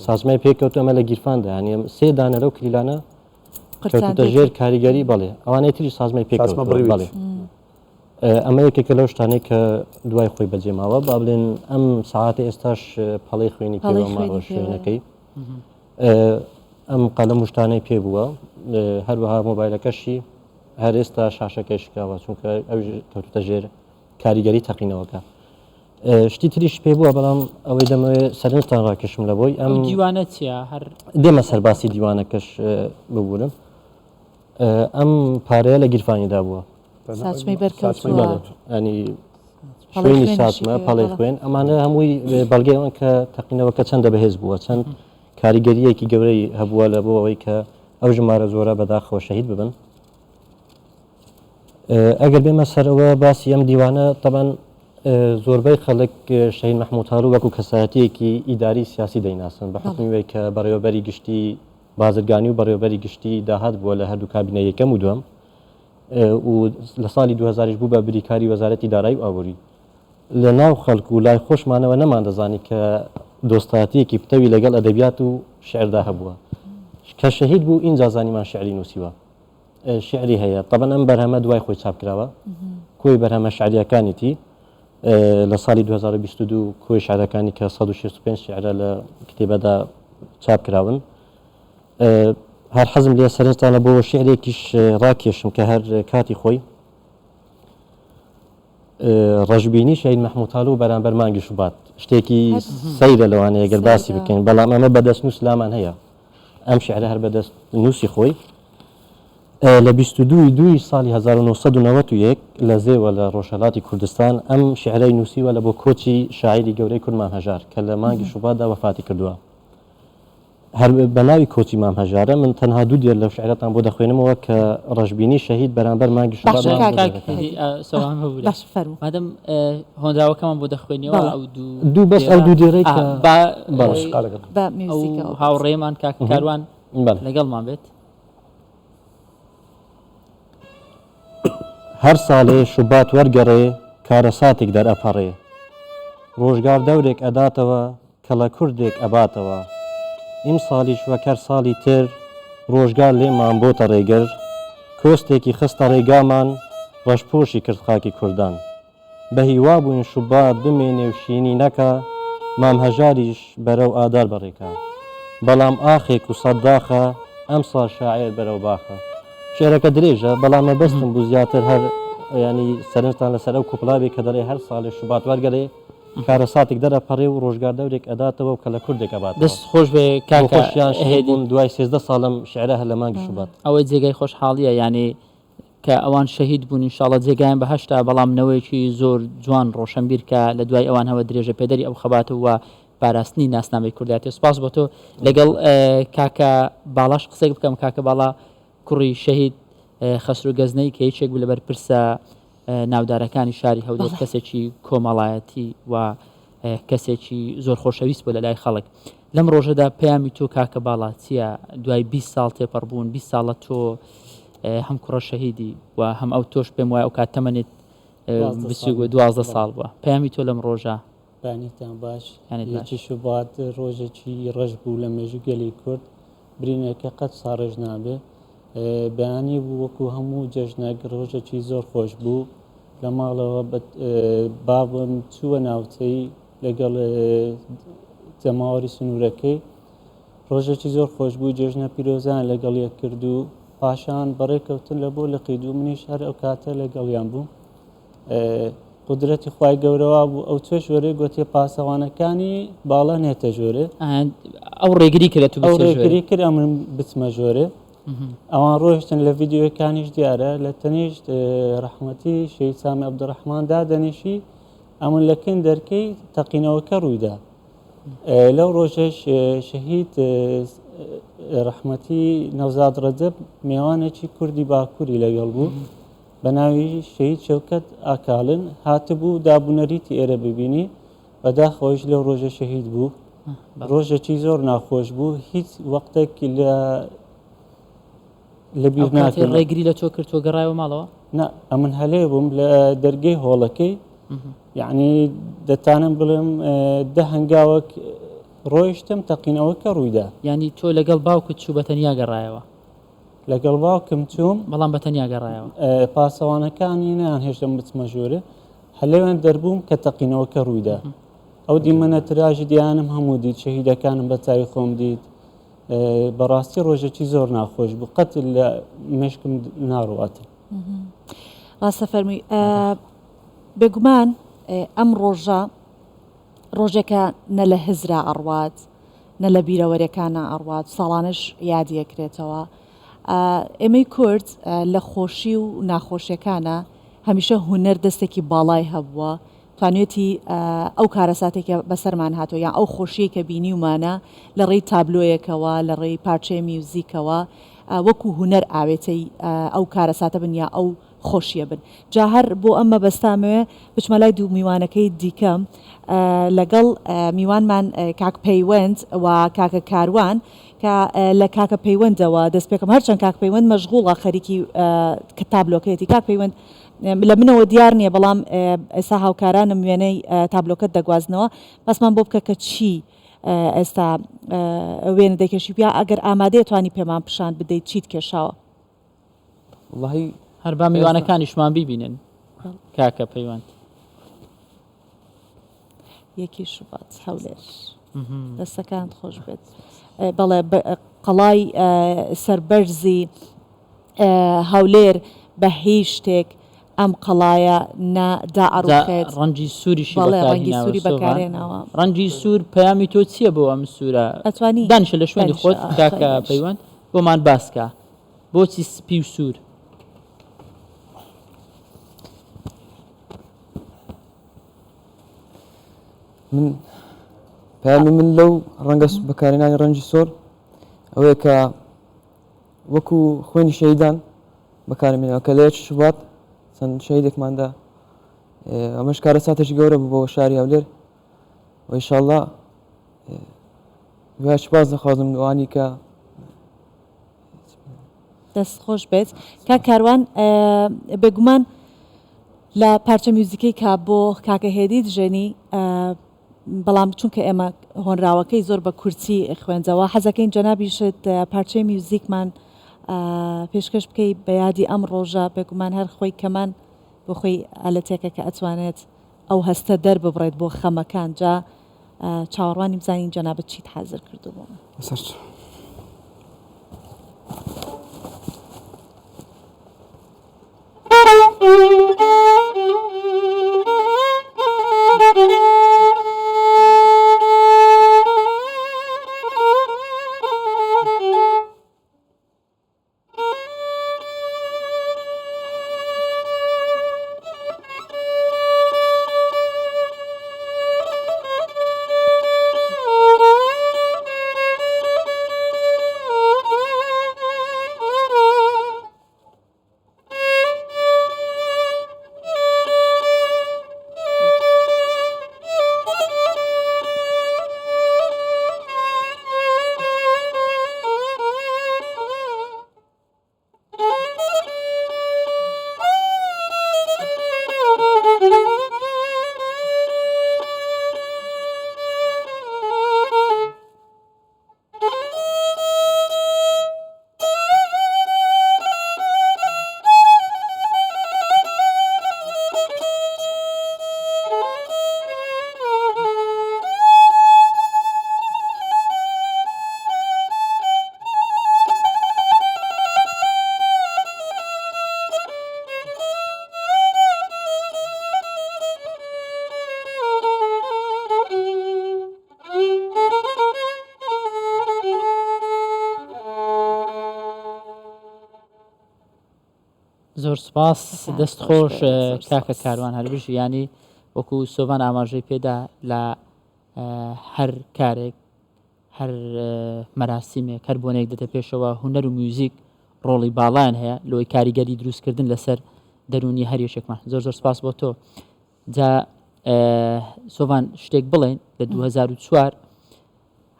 سازمای پێکەوت ئەمە لە گیرفاندا ینی 3 دانە لەو کلیلانە کەوتە ژێر کاریگەری بەڵێ ئەوانەی تری سازمای پێکەوت بڵێ ئەمە یەکێکە لەو شتانەی کە دوای خۆی بەجێماوە با بڵێن ئەم ساعاتە ئێستاش پەڵی خوێنی پێوەماڕۆ شوێنەکەی ئەم قەلەم شتانەی پێ بووە هەروەها مۆبایلەکەشی هەر ئێستا شاشەکەی شکاوە چونکە ئەو کەوتە ژێر کاریگەری تەقینەوەکە شتی تریش پێ بووە بەڵام ئەوەی دەمەوێت سەرنجتان ڕاکەشم لە بۆی ئەم دیوانە چیە هەر دێمە سەرباسی دیوانەکەش ببوورم ئەم پارەیە لە گیرفانیدا بووە ساچمەی بەرکەوتووە ینی شوێنی ساتمە پەڵی خوێن ئەمانە هەمووی بەڵگەیەوەن کە تەقینەوەکە چەندە بەهێز بووە چەند کاریگەریەکی گەورەی هەبووە لە بۆ ئەوەی کە ئەو ژمارە زۆرە بەداخەوە شەهید ببن ئەگەر بێمە سەرەوە باسی ئەم دیوانە تەبەن زۆربەی خەڵک شەهید مەحموود هاڕوو وەکو کەسایەتیەکی ئیداری سیاسی دەیناسن بە حکمی وەی کە بەڕێوەبەری گشتی بازرگانی و بەڕێوەبەری گشتی داهات بووە لە هەردوو کابینە یەکەم و دووەم و لە ساڵی 2000 بوو بە بریکاری وەزارەتی دارایی و ئابووری لە ناو خەڵک و لای خۆشمانەوە نەمان دەزانی کە دۆستایەتیەکی پتەوی لەگەڵ ئەدەبیات و شعردا هەبووە کە شەهید بوو ئینجا زانیمان شعری نووسیوە شعری هەیە طبعا ئەم بەرهەمە دوای خۆی چاپکراوە کۆی بەرهەمە شعریەکانیتی لە ساڵی 2022 کۆی شعرەکانی کە 165 شعرە لە کتێبەدا چاپکراون هەر حەزم لێ سەرنجتانە بۆ شعرێکیش ڕاکێشم کە هەر کاتی خۆی ڕەشبینی شەهید مەحموود هاڕوو بەرامبەر مانگی شوبات شتێکی سەیرە لەوانەیە گەر باسی بکەین بەڵام ئەمە بەدەست نووس لامان هەیە ئەم شعرە هەر بەدەست نووسی خۆی لە 22 ساڵی 1991 لە زێوە لە ڕۆژهەڵاتی کوردستان ئەم شعرەی نووسیوە لە بۆ کۆچی شاعری گەورەی کورد مام هەژار کە لە مانگی شوباتدا وەفاتی کردووە هەر بە ناوی کۆچی مام هەژارە من تەنها دوو دێر لەو شعرەتان بۆ دەخوێنمەوە کە ڕەشبینی شەهید بەرامبەر مانگی شوبات مادەم هۆندراوەکەمان بۆ دەخوێنیەوە ئەو دوو بەس ئەو دوو دێرەی هاوڕێمان کاروان لەگەڵمان بێت هەر ساڵێ شوبات وەرگەڕێ کارە ساتێک دەرئەپەڕێ ڕۆژگار دەورێک ئەداتەوە کە لە کوردێک ئەباتەوە ئیم ساڵیش وەکەر ساڵی تر ڕۆژگار لێمان بۆتە ڕێگەر کۆستێکی خستە ڕێگامان ڕەشپۆشی کرد خاکی کوردان بە هیوا بووین شوبات بمێنێ و شینی نەکە مام هەژاریش بەرەو ئادار بەڕێکە بەڵام ئاخێک و سەدداخە ئەم ساڵ شاعیر بەرەو باخە شعرەکە درێژە بەڵام مەبەستم بوو زیاتر هەر ینی سەرنجتان لەسەر ئەو کوپڵاوێک کە دەڵێ هەر ساڵێ شوبات وەرگەڕێ کارە ساتێک دەرەپەڕێ و ڕۆژگار دەورێک ئەداتەوە و کە لە کوردێک ئەبات دەست خۆش بێ کاکەشیان هێبوون دوای 13 ساڵم شعرە هەر لە مانگی شوبات ئەوەی جێگای خۆشحاڵیە ینی کە ئەوان شەهید بوون ئینشاڵڵە جێگایان بەهشتا بەڵام نەوەیەکی زۆر جوان ڕۆشنبیر کە لە دوای ئەوان هەوە درێژە پێدەری ئەو خەباتەوە پاراستنی ناسنامەی کورداتی سپاس بۆ تۆ لەگەڵ کاکە باڵاش قسەی بکەم کاکە باڵا کوڕی شەهید خەسرو گەزنەی کە هیچێک بوو لەبەر پرسە ناودارەکانی شاری هەولێر کەسێکی کۆمەڵایەتی و کەسێکی زۆر خۆشەویست بوو لە لای خەڵک لەم ڕۆژەدا پەیامی تۆ کاکە باڵا چییە دوای 20 ساڵ تێپەڕبوون 20 ساڵە تۆ هەم کوڕە شەهیدی و هەم ئەو تۆش پێم وایە ئەو کات تەمەنێت 12 ساڵ بووە پەیامی تۆ لەم ڕۆژە بانیتان باش یەکی شوبات ڕۆژێکی ڕەش بوو لە مێژوو گەلی کورد برینەکە قەت ساڕێژ نابێ بەیانی بوو وەکو هەموو جەژنەک ڕۆژێکی زۆر خۆش بوو لە ماڵەوە بابم چووە ناوچەی لەگەڵ جەماوەری سنوورەکەی ڕۆژێکی زۆر خۆش بوو جێژنە پیرۆزان لەگەڵ یەک کرد و پاشان بەڕێکەوتن لە بۆ لە قیدوو منیش هەر ئەو کاتە لەگەڵیان بوو قدرەتی خوای گەورەوە بوو ئەو چێ ژۆرە گوتێ پاسەوانەکانی باڵا نێتە ژۆرە ئەو ڕێگری کرێت ئەو ڕێگری کرد ئەمن بچمە ژۆرە ئەوان ڕۆیشتن لە ڤیددیۆەکانیش دیارە لە تەنیشت ڕەحمەتی شەهید سامی عەبدوڕەحمان دادەنیشی ئەمن لەکن دەرکەی تەقینەوەکە ڕوویدا لەو ڕۆژەش شەهید ڕەحمەتی نەوزاد ڕەجەب میوانێکی کوردی باکووری لەگەڵ بوو بە ناوی شەهید شەوکەت ئاکاڵن هاتبوو دابوونەریتی ئێرە ببینی بەداخەوەش لەو ڕۆژە شەهید بوو ڕۆژێکی زۆر ناخۆش بوو هیچ وەختێکی لە بیر ناکەن ڕێگری لە تۆ کرد تۆ گەڕایەوە ماڵەوە نا ئەمن هەلێ بووم لە دەرگەی هۆڵەکەی یعنی دەتانم بڵم دە هەنگاوەک ڕۆیشتم تەقینەوەکە ڕوویدا ینی تۆ لەگەڵ باوکت چوو بە تەنیا گەڕایەوە لەگەڵ باوکم چوم بەڵام بەتەنیا گەڕایەوە پاسەوانەکانی نان هێشتم بچمە ژوورە هەلێوێن دەربووم کە تەقینەوەکە ڕوویدا ئەو دیمەنە تراژی دیانم هەموو دیت شەهیدەکانم بە چاوی خۆم دیت بەڕاستی ڕۆژێکی زۆر ناخۆش بوو قەت لە مشکم ناڕواتە ڕاستە فەرمی بێگومان ئەم ڕۆژێکە نە لە هزرا ئەڕوات نە لە بیرەوەریەکانە ئەڕوات ساڵانش یادیەکرێتەوە ئێمەی کورد لە خۆشی و ناخۆشیەکانە هەمیشە هونەر دەستێکی باڵای هەبووە توانێتی ئەو کارەساتێکە بەسەرمان هاتۆ یان ئەو خۆشیە کە بینی ومانە لە ڕێی تابلۆیەکەوە لە ڕێی پارچەی میوزیکەوە وەکو هونەر ئاوێتەی ئەو کارەساتە بن یا ئەو خۆشیە بن جا هەر بۆ ئەمە بەستامەوێ بچمە لای دوو میوانەکەی دیکەم لەگەڵ میوانمان کاک پەیوەند و کاکە کاروان کە لە کاکە پەیوەندەوە دەست پێکەم هەرچەند کاک پەیوەند مەشغوڵە خەریکی تابلۆکەیەتی کاک پەیوەند لە منەوە دیار نییە بەڵام ئێستا هاوکارانم وێنەی تابلۆکەت دەگوازنەوە بەسمان بۆ بکە کە چی ئێستا وێنە دەکێشی بیا ئەگەر ئامادەیە توانی پێمان پیشان بدەیت چیت کێشاوە والله هەر با میوانەکانیشمان بیبینن کاکە پەیوەند یەکی شوبات هەولێر دەستەکان خۆش بێت بەڵێ قەڵای سەربەرزی هەولێر بە هیچ شتێک ئەم قەڵایە دائڕوخێت ڕەنجی سووریشی ڕەنگی سووری بەکارێنەوە ڕەنجی سوور پەیامی تۆ چییە بۆ ئەم سوورە ئەتوانی دانیشە لە شوێنی خۆت کاکە پەیوەند بۆمان باسکە بۆچی سپی و سوور من پەیامی من لەو ڕەنگە بەکارێنانی ڕەنجی سۆر ئەوەیە کە وەکو خوێنی شەیدان بەکارمێنەوە کە لەیەک شوبات چەند شەیدێکماندا ئەمەش کارە ساتێکی گەورە بوو بۆ شاری هەولێر و ئینشاءڵڵا وایش باز دەخوازم ئەوانی کە دەست خۆش بێت کا کاروان بێگومان لە پارچە میوزیکەی کا بۆ کاکە هێدی دژێنی بەڵام چونکە ئێمە هۆنراوەکەی زۆر بە کورتی خوێنجەوە حەزەکەین جەنابیشت پارچەی میوزیکمان پێشکەش بکەی بە یادی ئەم ڕۆژە بێگومان هەر خۆی کەمان بۆ خۆی ئالەتێکە کە ئەتوانێت ئەو هەستە دەرببڕێت بۆ خەمەکان جا چاوەڕوانی بزانین جەنابەت چیت حازر کردووە زۆر سپاس دەست خۆش کاکە کاروان هەربژ ینی وەکو سۆڤان ئاماژەی پێدا لە هەر کارێک هەر مەراسیمێک هەر بۆنێک دەتە پێشەوە هونەر و میوزیک ڕۆڵی باڵیان هەیە لۆی کاریگەری دروستکردن لەسەر دەرونی هەریەشێکمان زۆر زۆر سپاس بۆ تۆ جا سۆڤان شتێک بڵێن لە 2004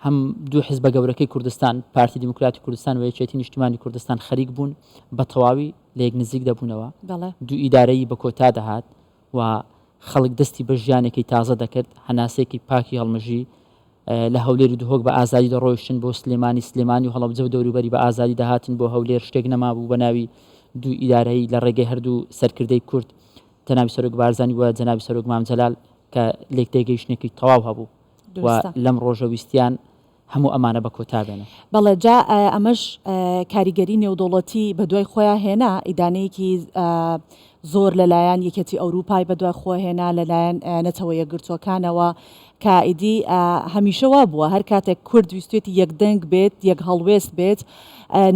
هەم دوو حیزبە گەورەکەی کوردستان پارتی دیموکراتی کوردستان و یەکێتی نیشتیمانی کوردستان خەریک بوون بە تەواوی لە یەک نزیک دەبوونەوە دوو ئیدارەی بە کۆتا دەهات و خەڵک دەستی بە ژیانێکی تازە دەکرد هەناسێکی پاکی هەڵمەژی لە هەولێری دوهۆک بە ئازادی دەڕۆیشتن بۆ سلێمانی و هەڵەبجە و دەوروبەری بە ئازادی داهاتن بۆ هەولێر شتێک نەمابوو بە ناوی دوو ئیدارەی لە ڕێگەی هەردوو سەرکردەی کورد جەنابی سەرۆک بارزانی و جەنابی سەرۆک مام جەلال کە لێک تێگەیشتنێکی تەواو هەبوو و لەم ڕۆژە ویستیان هەموو ئەمانە بە کۆتا بێنە. بەڵێ جا ئەمەش کاریگەری نێودوڵەتی بە دوای خۆیان هێنا ئیدانەیەکی زۆر لەلایەن یەکێتی ئەوروپای بە دوای خۆ هێنا لەلایەن نەتەوە یەکگرتوەکانەوە کە ئیدی هەمیشەوا بووە هەر کاتێک کورد ویستێتی یەکدەنگ بێت یەک هەڵوێست بێت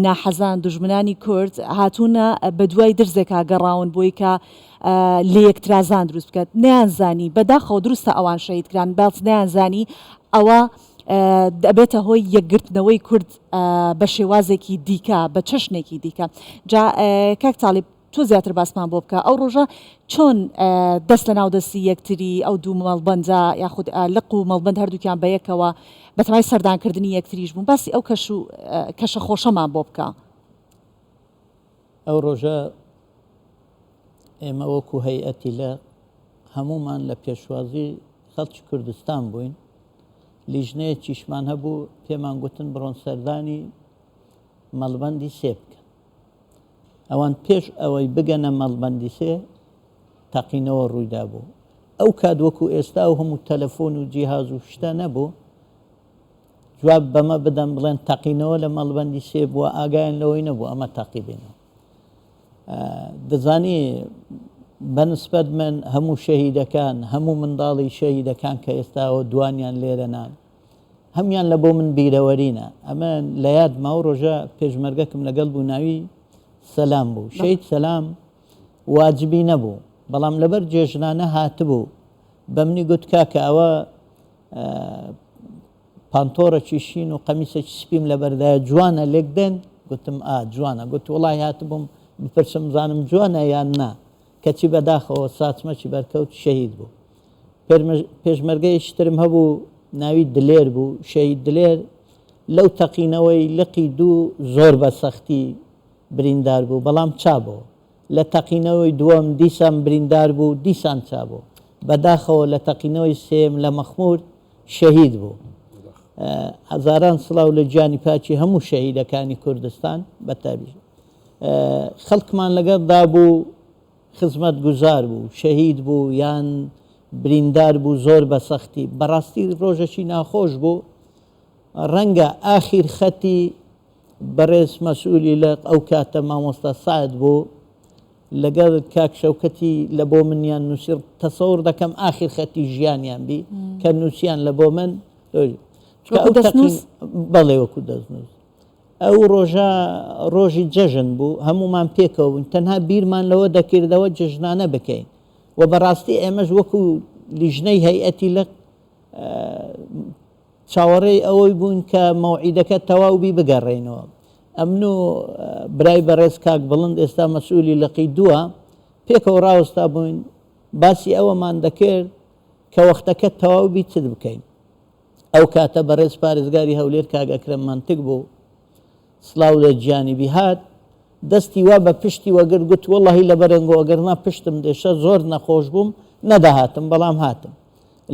ناحەزان دژمنانی کورد هاتوونە بە دوای درزێکا گەڕاون بۆی کە لە یەکترازان دروست بکات نیانزانی بەداخەوە دروستە ئەوان شەیدکران باڵ نیانزانی ئەوە دەبێتە هۆی یەکگرتنەوەی کورد بە شێوازێکی دیکە بە چەشنێکی دیکە جا کاک تاڵیب تۆ زیاتر باسمان بۆ بکە ئەو ڕۆژە چۆن دەست لە ناو دەستی یەکتری ئەو دوو مەڵبەندە یاخود لق و مەڵبەند هەردووکیان بە یەکەوە بەتەمای سەردانکردنی یەکتریش بوون باسی ئەو کەشە خۆشەمان بۆ بکە. ئەو ڕۆژە ئێمە وەکو هەیئەتی لە هەمومان لە پێشوازی خەڵکی کوردستان بووین لیژنەیەکیشمان هەبوو پێمان گوتن بڕۆن سەردانی مەڵبەندی سێ بکەن ئەوان پێش ئەوەی بگەنە مەڵبەندی سێ تەقینەوە ڕوویدا بوو ئەو کات وەکو ئێستا و هەموو تەلەفۆن و جیهاز و شتە نەبوو جواب بەمە بدەن بڵێن تەقینەوە لە مەڵبەندی سێ بووە ئاگایان لەوەی نەبوو ئەمە تەقیبێنەوە دەزانی بەنسبەت من هەموو شەهیدەکان هەموو منداڵی شەهیدەکان کە ئێستاوە دوانیان لێرەنان هەمیان لە بۆ من بیرەوەرینە ئەمە لە یاد ماوە ڕۆژە پێشمەرگەکم لەگەڵ بوو ناوی سەلام بوو شەید سەلام واجبی نەبوو بەڵام لەبەر جێژنانە هاتبوو بە منی گوت کاکە ئەوە پانتۆڕەکی شین و قەمیسێکی سپیم لەبەردایە جوانە لێک دێن گوتم جوانە گوت وڵای هاتبووم بپرسم زانم جوانە یان نا کەچی بەداخەوە ساچمەکی بەرکەوت شەهید بوو پێشمەرگەی شترم هەبوو ناوی دلێر بوو شەهید دلێر لەو تەقینەوەی لقی دوو زۆر بە سەختی بریندار بوو بەڵام چابەوە لە تەقینەوەی دووەم دیسان بریندار بوو دیسان چابوو بەداخەوە لە تەقینەوەی سێم لە مەخمور شەهید بوو هەزاران سڵاو لە گیانی پاچی هەموو شەهیدەکانی کوردستان بەتابی خەڵکمان لەگەڵدا بوو خزمەت گوزار بوو شەهید بوو یان بریندار بوو زۆر بە سەختی بەڕاستی ڕۆژەکی ناخۆش بوو ڕەنگە ئاخیر خەتی بەڕێز مەسئولی لە ئەو کاتە مامۆستا سعد بوو لەگەڵ کاک شەوکەتی لە بۆ منیان نووسیر تەسەور دەکەم ئاخیر خەتی ژیانیان بی کە نووسیان لە بۆ من بەڵێ وەکو دەستنووس ئەو ڕۆژە ڕۆژی جەژن بوو هەمومان پێکەوە بوون تەنها بیرمان لەوە دەکردەوە جژنانە بکەین و بەڕاستی ئێمەش وەکو لیژنەی هەیئەتی لە چاوەڕێی ئەوەی بوون کە مەوعیدەکە تەواوبی بگەڕێنەوە ئەمن و برای بەڕێز کاک بڵند ئێستا مەسئولی لەقی دووە پێکەوە ڕاوەستا بووین باسی ئەوەمان دەکرد کە وەختەکە تەواوبی چ بکەین ئەو کاتە بەڕێز پارێزگاری هەولێر کاک ئەکرەم مانتق بوو سڵاو لە گیانیبی هات دەستی وا بە پشتی وەگر گوت وەڵڵاهی لە بەرەنگۆ ئەگەرنا پشتم دێشە زۆر نەخۆش بووم نەداهاتم بەڵام هاتم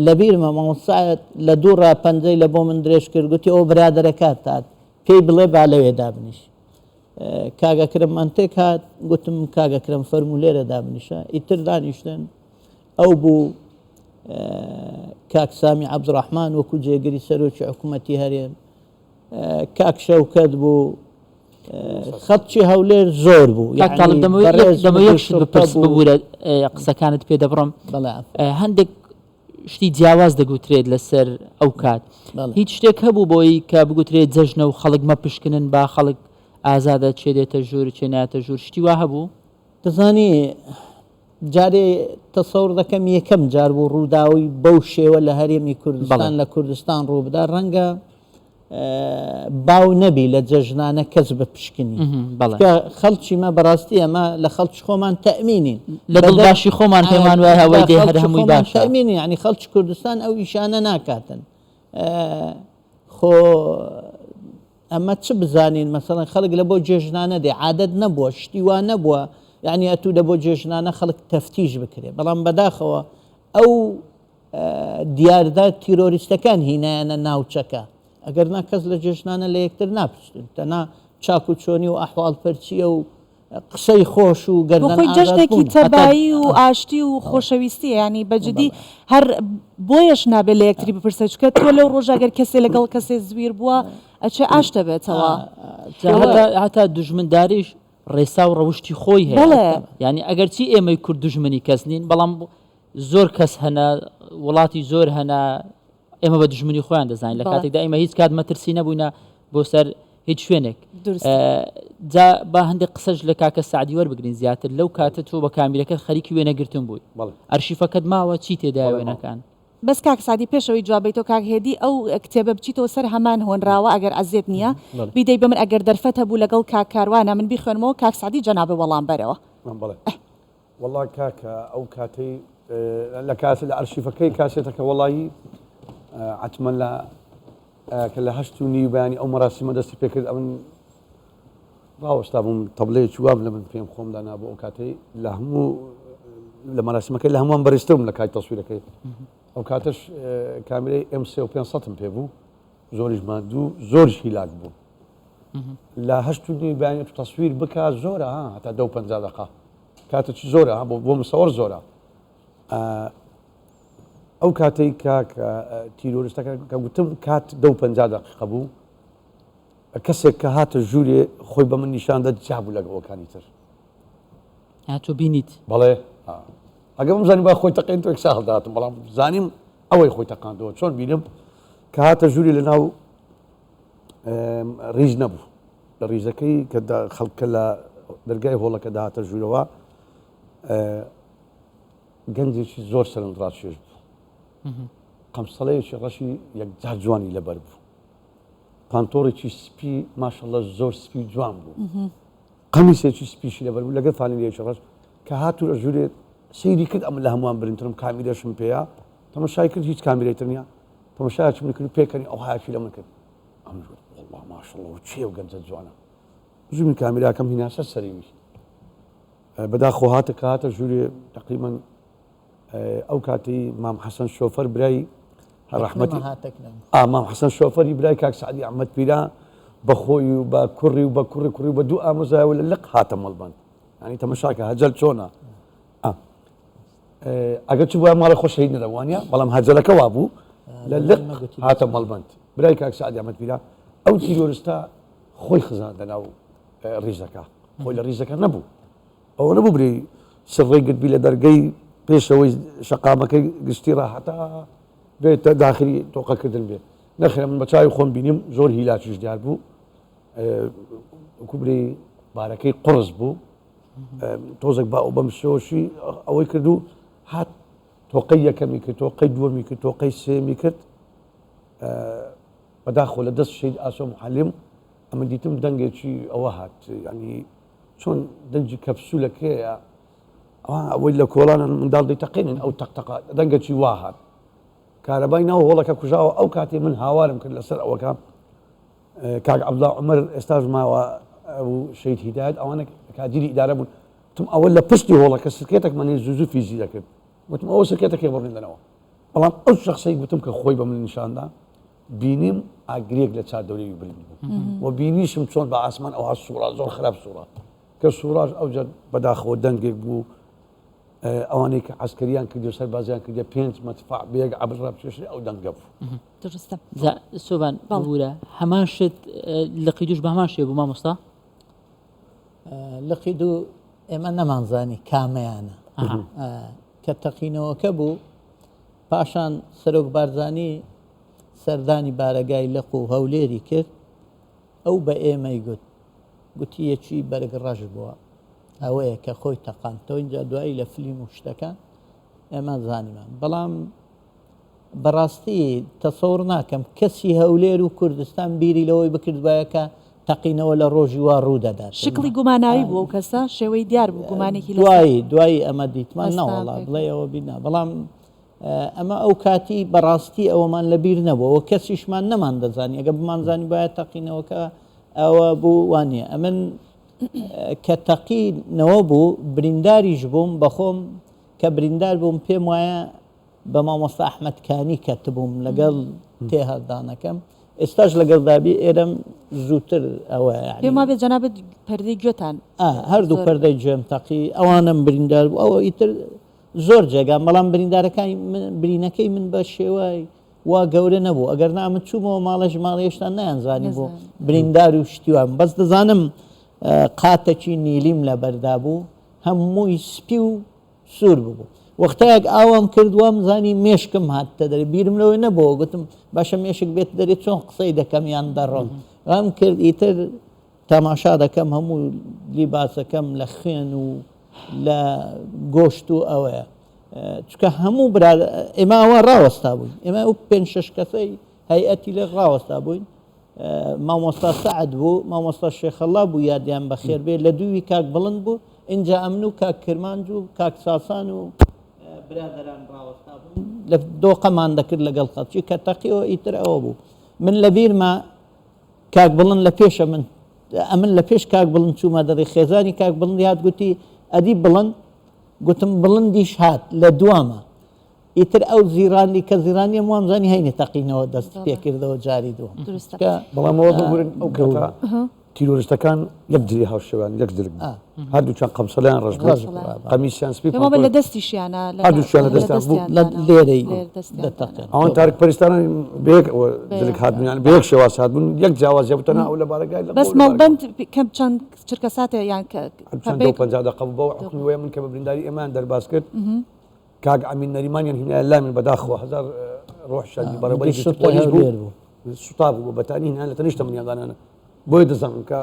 لە بیرمە مامۆستایەت لە دوو ڕاپەنجەی لە بۆ من درێژ کرد گوتی ئەو برادەرەکات هات پێی بڵێ با لەوێ دابنیش کاگەکرم مانتێک هات گوتم کاگەکرم فەرمولێرە دابنیشە ئیتر دانیشتن ئەو بوو کاک سامی عەبدوڕەحمان وەکو جێگەری سەرۆکی حکوومەتی هەرێم کاک شەوکەت بوو خەڵکی هەولێر زۆر بوو ببوورە قسەکانت پێ دەبڕم هەندێک شتی جیاواز دەگوترێت لەسەر ئەو کات هیچ شتێک هەبوو بۆی کە بگوترێت جەژنە و خەڵک مەپشکنن با خەڵک ئازادە چێ دێتە ژوور چێ ناتە ژوور شتی وا هەبوو دەزانی جارێ تەسەور دەکەم یەکەم جار بوو ڕووداوی بەو شێوە لە هەرێمی کوردستان لە کوردستان ڕووبدا ڕەنگە باو نەبی لە جەژنانە کەس بە پشکنی خەڵکی مە بەڕاستی ئەمە لە خەڵکی خۆمان تەمینین لە دڵباشی خۆمان پێمان وایە هەوای دێ هەر هەمووی باش تەمینی ینی خەڵکی کوردستان ئەو ئیشانە ناکاتن خۆ ئەمە چ بزانین مەسەڵەن خەڵک لە بۆ جێژنانە دێ عادەت نەبووە شتی وا نەبووە یعنی ئەتوو لە بۆ جێژنانە خەڵک تەفتیش بکرێ بەڵام بەداخەوە ئەو دیاردە تیرۆریستەکان هینایانە ناوچەکە ئەگەر نا کەس لە جێژنانە لە یەکتر ناپرسن تەنا چاک و چۆنی و ئەحواڵ پەرچیە و قسەی خۆش و خۆی جەژنێکی تەبایی و ئاشتی و خۆشەویستی ینی بەجددی هەر بۆیەش نابێت لە یەکتری بپرسە چکە تۆ لەو ڕۆژاگەر کەسێ لەگەڵ کەسێ زویر بووە ئەچێ ئاشتە بێتەوە هەتا دوژمنداریش ڕێسا و ڕەوشی خۆی هەیە ینی ئەگەرچی ئێمەی کورد دوژمنی کەس نین بەڵام زۆر کەس هەنا وڵاتی زۆر هەنا ئێمە بە دژمنی خۆیان دەزانین لە کاتێکدا ئێمە هیچ کات مەترسی نەبووینە بۆ سەر هیچ شوێنێک جا با هەندێک قسەش لە کاکە سعدی وەربگرین زیاتر لەو کاتە تۆ بە کامیرەکەت خەریکی وێنەگرتن بووی ئەرشیفەکەت ماوە چی تێدا وێنەکان بەس کاک سادی پێشەوەی جوابی تۆ کاک هێدی ئەو کتێبە بچیتەوە سەر هەمان هۆنراوە ئەگەر ئەزیێت نییە بیدەی بە من ئەگەر دەرفەتە بوو لەگەڵ کاکاروانە من بیخوێنمەوە کاک سادی جەنابە وەڵام بەرەوە وەڵا کاکە ئەو کاتەی لە کاس لە ئەرشیفەکەی کاسێتەکە وەڵایی عتمە لە کە لە هەشت و نی بەیانی ئەو مەراسیمە دەستی پێکرد ئەمن ڕاوەستا بووم تەبلەیەکی وام لە من پێم خۆمدانا بۆ ئەو کاتەی لە هەموو لە مەراسیمەکەی لە هەمووان بەرزترم لە کاتی تەسویرەکەی ئەو کاتەش کامرەی M3500 پێبوو زۆریش ماندوو زۆریش هیلاک بوو لە هەشت و نی بەیانی تو تەسویر بکە زۆرە هەتا 250 دقیقە کاتێکی زۆرە بۆ مسەوەر زۆرە ئەو کاتەی کاک تیرۆریستەکە کە گوتم کات 250 دقیقە بوو کەسێک کە هاتە ژوورێ خۆی بە من نیشاندا جابوو لەگەڵەکانی تر تۆ بینیت بەڵێ ئەگە بمزانانی با خۆی تەقین تۆ سا هەڵداتم بەڵام زانیم ئەوەی خۆی تەقاندەوە چۆن بینم کە هاتە ژووری لە ناو ڕیژ نەبوو لە ڕیزەکەی کە خەڵکە لە دەرگای هۆڵەکە داهاتە ژوورەوە گەنجێکی زۆر سەرنجڕاکێش بوو قەمسەڵەیەکی ڕەشی یەکجار جوانی لەبەر بوو پانتۆڕێکی سپی ماشەڵڵە زۆر سپی جوان بوو قەمیسێکی سپیشی لەبەر بوو لەگەڵ فانیلەیەکی ڕەش کە هاتووە ژوورێ سەیری کرد ئەمە لە هەمووان برنترم کامیرەشم پێەیە تەماشای کرد هیچ کامیرەیتر نییە تەماشایەکی من کرد پێکەنی ئەو هایەکی لە من کرد ئەم وەڵڵا ماشەڵڵە چێ و گەنجە جوانە زوومی کامیراکەم هیناسە سەریوی بەداخۆ هاتە کە هاتە ژوورێ تقریباً ئەو کاتی مام حەسەن شۆفەر برای ڕەحمەتی مام حەسەن شۆفەری برای کاک سعدی ئەحمەد پیرا بە خۆی و بە کوڕی و بە کوڕی و بە دوو ئامۆزایەوە لە لق هاتە مەڵبەند ینی تەماشاکە هەجەل چۆنە ئەگەر چ بووە ماڵە خۆ شەهید نەدەوانە بەڵام هەجەلەکە وا بوو لە لق هاتە مەڵبەند برای کاک سعدی ئەحمەد پیرا ئەو تیرۆریستە خۆی خزاندە ناو ڕیزەکە خۆی لە ڕیزەکە نەبوو ئەوە نەبوو بری سڕێی گرتبی لە دەرگەی پێشەوەی شەقامەکەی گشتی ڕاحەتە بێتە داخلی تۆقەکردن بێت نەخێرە من بە چاوی خۆم بینیم زۆر هیلاکیش دیار بوو کوبری بارەکەی قڕز بوو تۆزێک با بەم شۆشی ئەوەی کردو هات تۆقەی یەکەمی کرد تۆقەی دووەمی کرد تۆقەی سێمی کرد بەداخۆ لە دەست شەید ئاسۆ محەلیم ئەمە دیتم دەنگێکی ئەوە هات ینی چۆن دەنجی کەپسولەکەیە ئەوەی لە کۆڵانە منداڵ دەیتەقێنن ئەو تەقتەقات دەنگەکی وا هات کارەبای ناو هۆڵەکە کوژاوە ئەو کاتێ من هاوارم کرد لەسەر ئەوەکە کاک عەبدوڵڵا عومەر ئێستاش ماوە ئەو شەید هیدایەت ئەوانە کادیری ئیدارە بوون وتم ئەوە لە پشتی هۆڵەکە سکرێتێکمانی زوو فیزی دەکرد وتم ئەوە سکرێتەکەی بڕێندنەوە بەڵام ئەو شخصەی گوتم کە خۆی بە من نیشاندا بینیم ئاگرێک لە چاردەورەی بریند بوو و بینیشم چۆن بە ئاسمان ئەوها سوورە زۆر خراپ سوورە کە سووراژ ئەوجا بەداخەوە دەنگێک بوو ئەوانەی کە عسکەریان کردی و سەربازیان کردی 5 مەدفع بێک عەبدوڵڵا بچێشری ئەو دەنگە بوو درستە سۆبان بوورە هەمان شت لقی دوش بە هەمان شێ بوو مامۆستا لقی دوو ئێمە نەمانزانی کامەیانە کە تەقینەوەکە بوو پاشان سەرۆک بارزانی سەردانی بارەگای لەق و هەولێری کرد ئەو بە ئێمەی گوتی یەکی بەرگ ڕەش بووە ئەوەیە کە خۆی تەقاندەوە اینجا دوایی لە فلیم و شتەکان ئێمە زانیمان بەڵام بەڕاستی تەسەوڕ ناکەم کەسی هەولێر و کوردستان بیری لەوەی بکردوایەکە تەقینەوە لە ڕۆژی وا ڕوودەدات شکلی گوماناوی بوو ئەو کەسە شێوەی دیار بوو گومانێکی دوایی ئەمە دیتمان نەوەڵا بڵێ ئەوە بینا بەڵام ئەمە ئەو کاتی بەڕاستی ئەوەمان لەبیر نەبووەوە کەسیشمان نەمان دەزانی ئەگە بمانزانی باید تەقینەوەکە ئەوە بوو وانە ئەمن کە تەقینەوە بوو برینداریش بووم بەخۆم کە بریندار بووم پێم وایە بە مامۆستا ئەحمەدکانی کەتبووم لەگەڵ تێهەردانەکەم ئێستاش لەگەڵدابی ئێرەم زووتر ئەوە پێما بێت جەنابەت پەردەی گوێتان هەردوو پەردەی گوێم تەقی ئەوانم بریندار بوو ئەوە ئیتر زۆر جێگا بەڵام بریندارەکانی برینەکەی من بە شێوای وا گەورە نەبوو ئەگەر نامە چوومەوە ماڵە ژماڵ هێشتا نەیانزانی بۆ بریندار و شتیوان بەس دەزانم قاتێکی نیلیم لە بەردا بوو هەمووی سپی و سوور بوو وەختەیەک ئاوام کردووەم زانی مێشکم هاتە دەرێ بیرم لەوەی نەبەوە گوتم باشە مێشک بێت دەرێت چۆن قسەی دەکەم یان دەڕۆم ئەم کرد ئیتر تەماشا دەکەم هەموو لیباسەکەم لە خوێن و لە گۆشت و ئەوەیە چکە هەموو ئێماوە ڕاوەستا بووین ئێمە و 5-6 کەسەی هەیئەتی لێ ڕاوەستا بووین مامۆستا سەعد بوو مامۆستا شێخەڵا بوو یادیان بەخێر بێ لە دووی کاک بڵند بوو اینجا ئەمن و کاک کرمانج و کاک ساسان و برادران ڕاوەستا بوون لە دۆقەمان دەکرد لەگەڵ خەڵکی کە تەقیەوە ئیتر ئەوە بوو من لە بیرما کاک بڵند لە پێشە من ئەمن لە پێش کاک بڵند چوومە دەڕی خێزانی کاک بڵندی هات گوتی ئەدی بڵند گوتم بڵندیش هات لە دوامە ئیتر ئەو زیرانی کە زیرانی وامزانی هەینێ تەقینەوە دەست پێکردەوە جاری دووە بەڵامەوە بگورن ئەو کەوتە تیرۆریستەکان یەک جلی هاوشێوان یەک درگ هەردووچان قەمسەلیان ڕژ قەمیسیان سپی لە دەستیشیانە هەردووچیان لە دەستیان بوو لێرەی ئەوان تارک پەرستانە بەیەک درگ هاتبوویان بەیەک شێواز هاتبوون یەک جیاوازیە بوتەنە ئەو لە بارەگای بەس مەڵبەند کەم چەند چرکە ساتێ یان چەند 50 دقه بەو حکمی من کە بە برینداری ئێمان دەرباز کرد کاک ئەمین نەریمانیان هینای لامین بەداخەوە هەزار ڕۆح شادی بەڕێوەبەری پۆلیس بوو سوتا بوو بەتانی هینیان لە تەنیشتە منیاندانانە بۆی دەزانم کە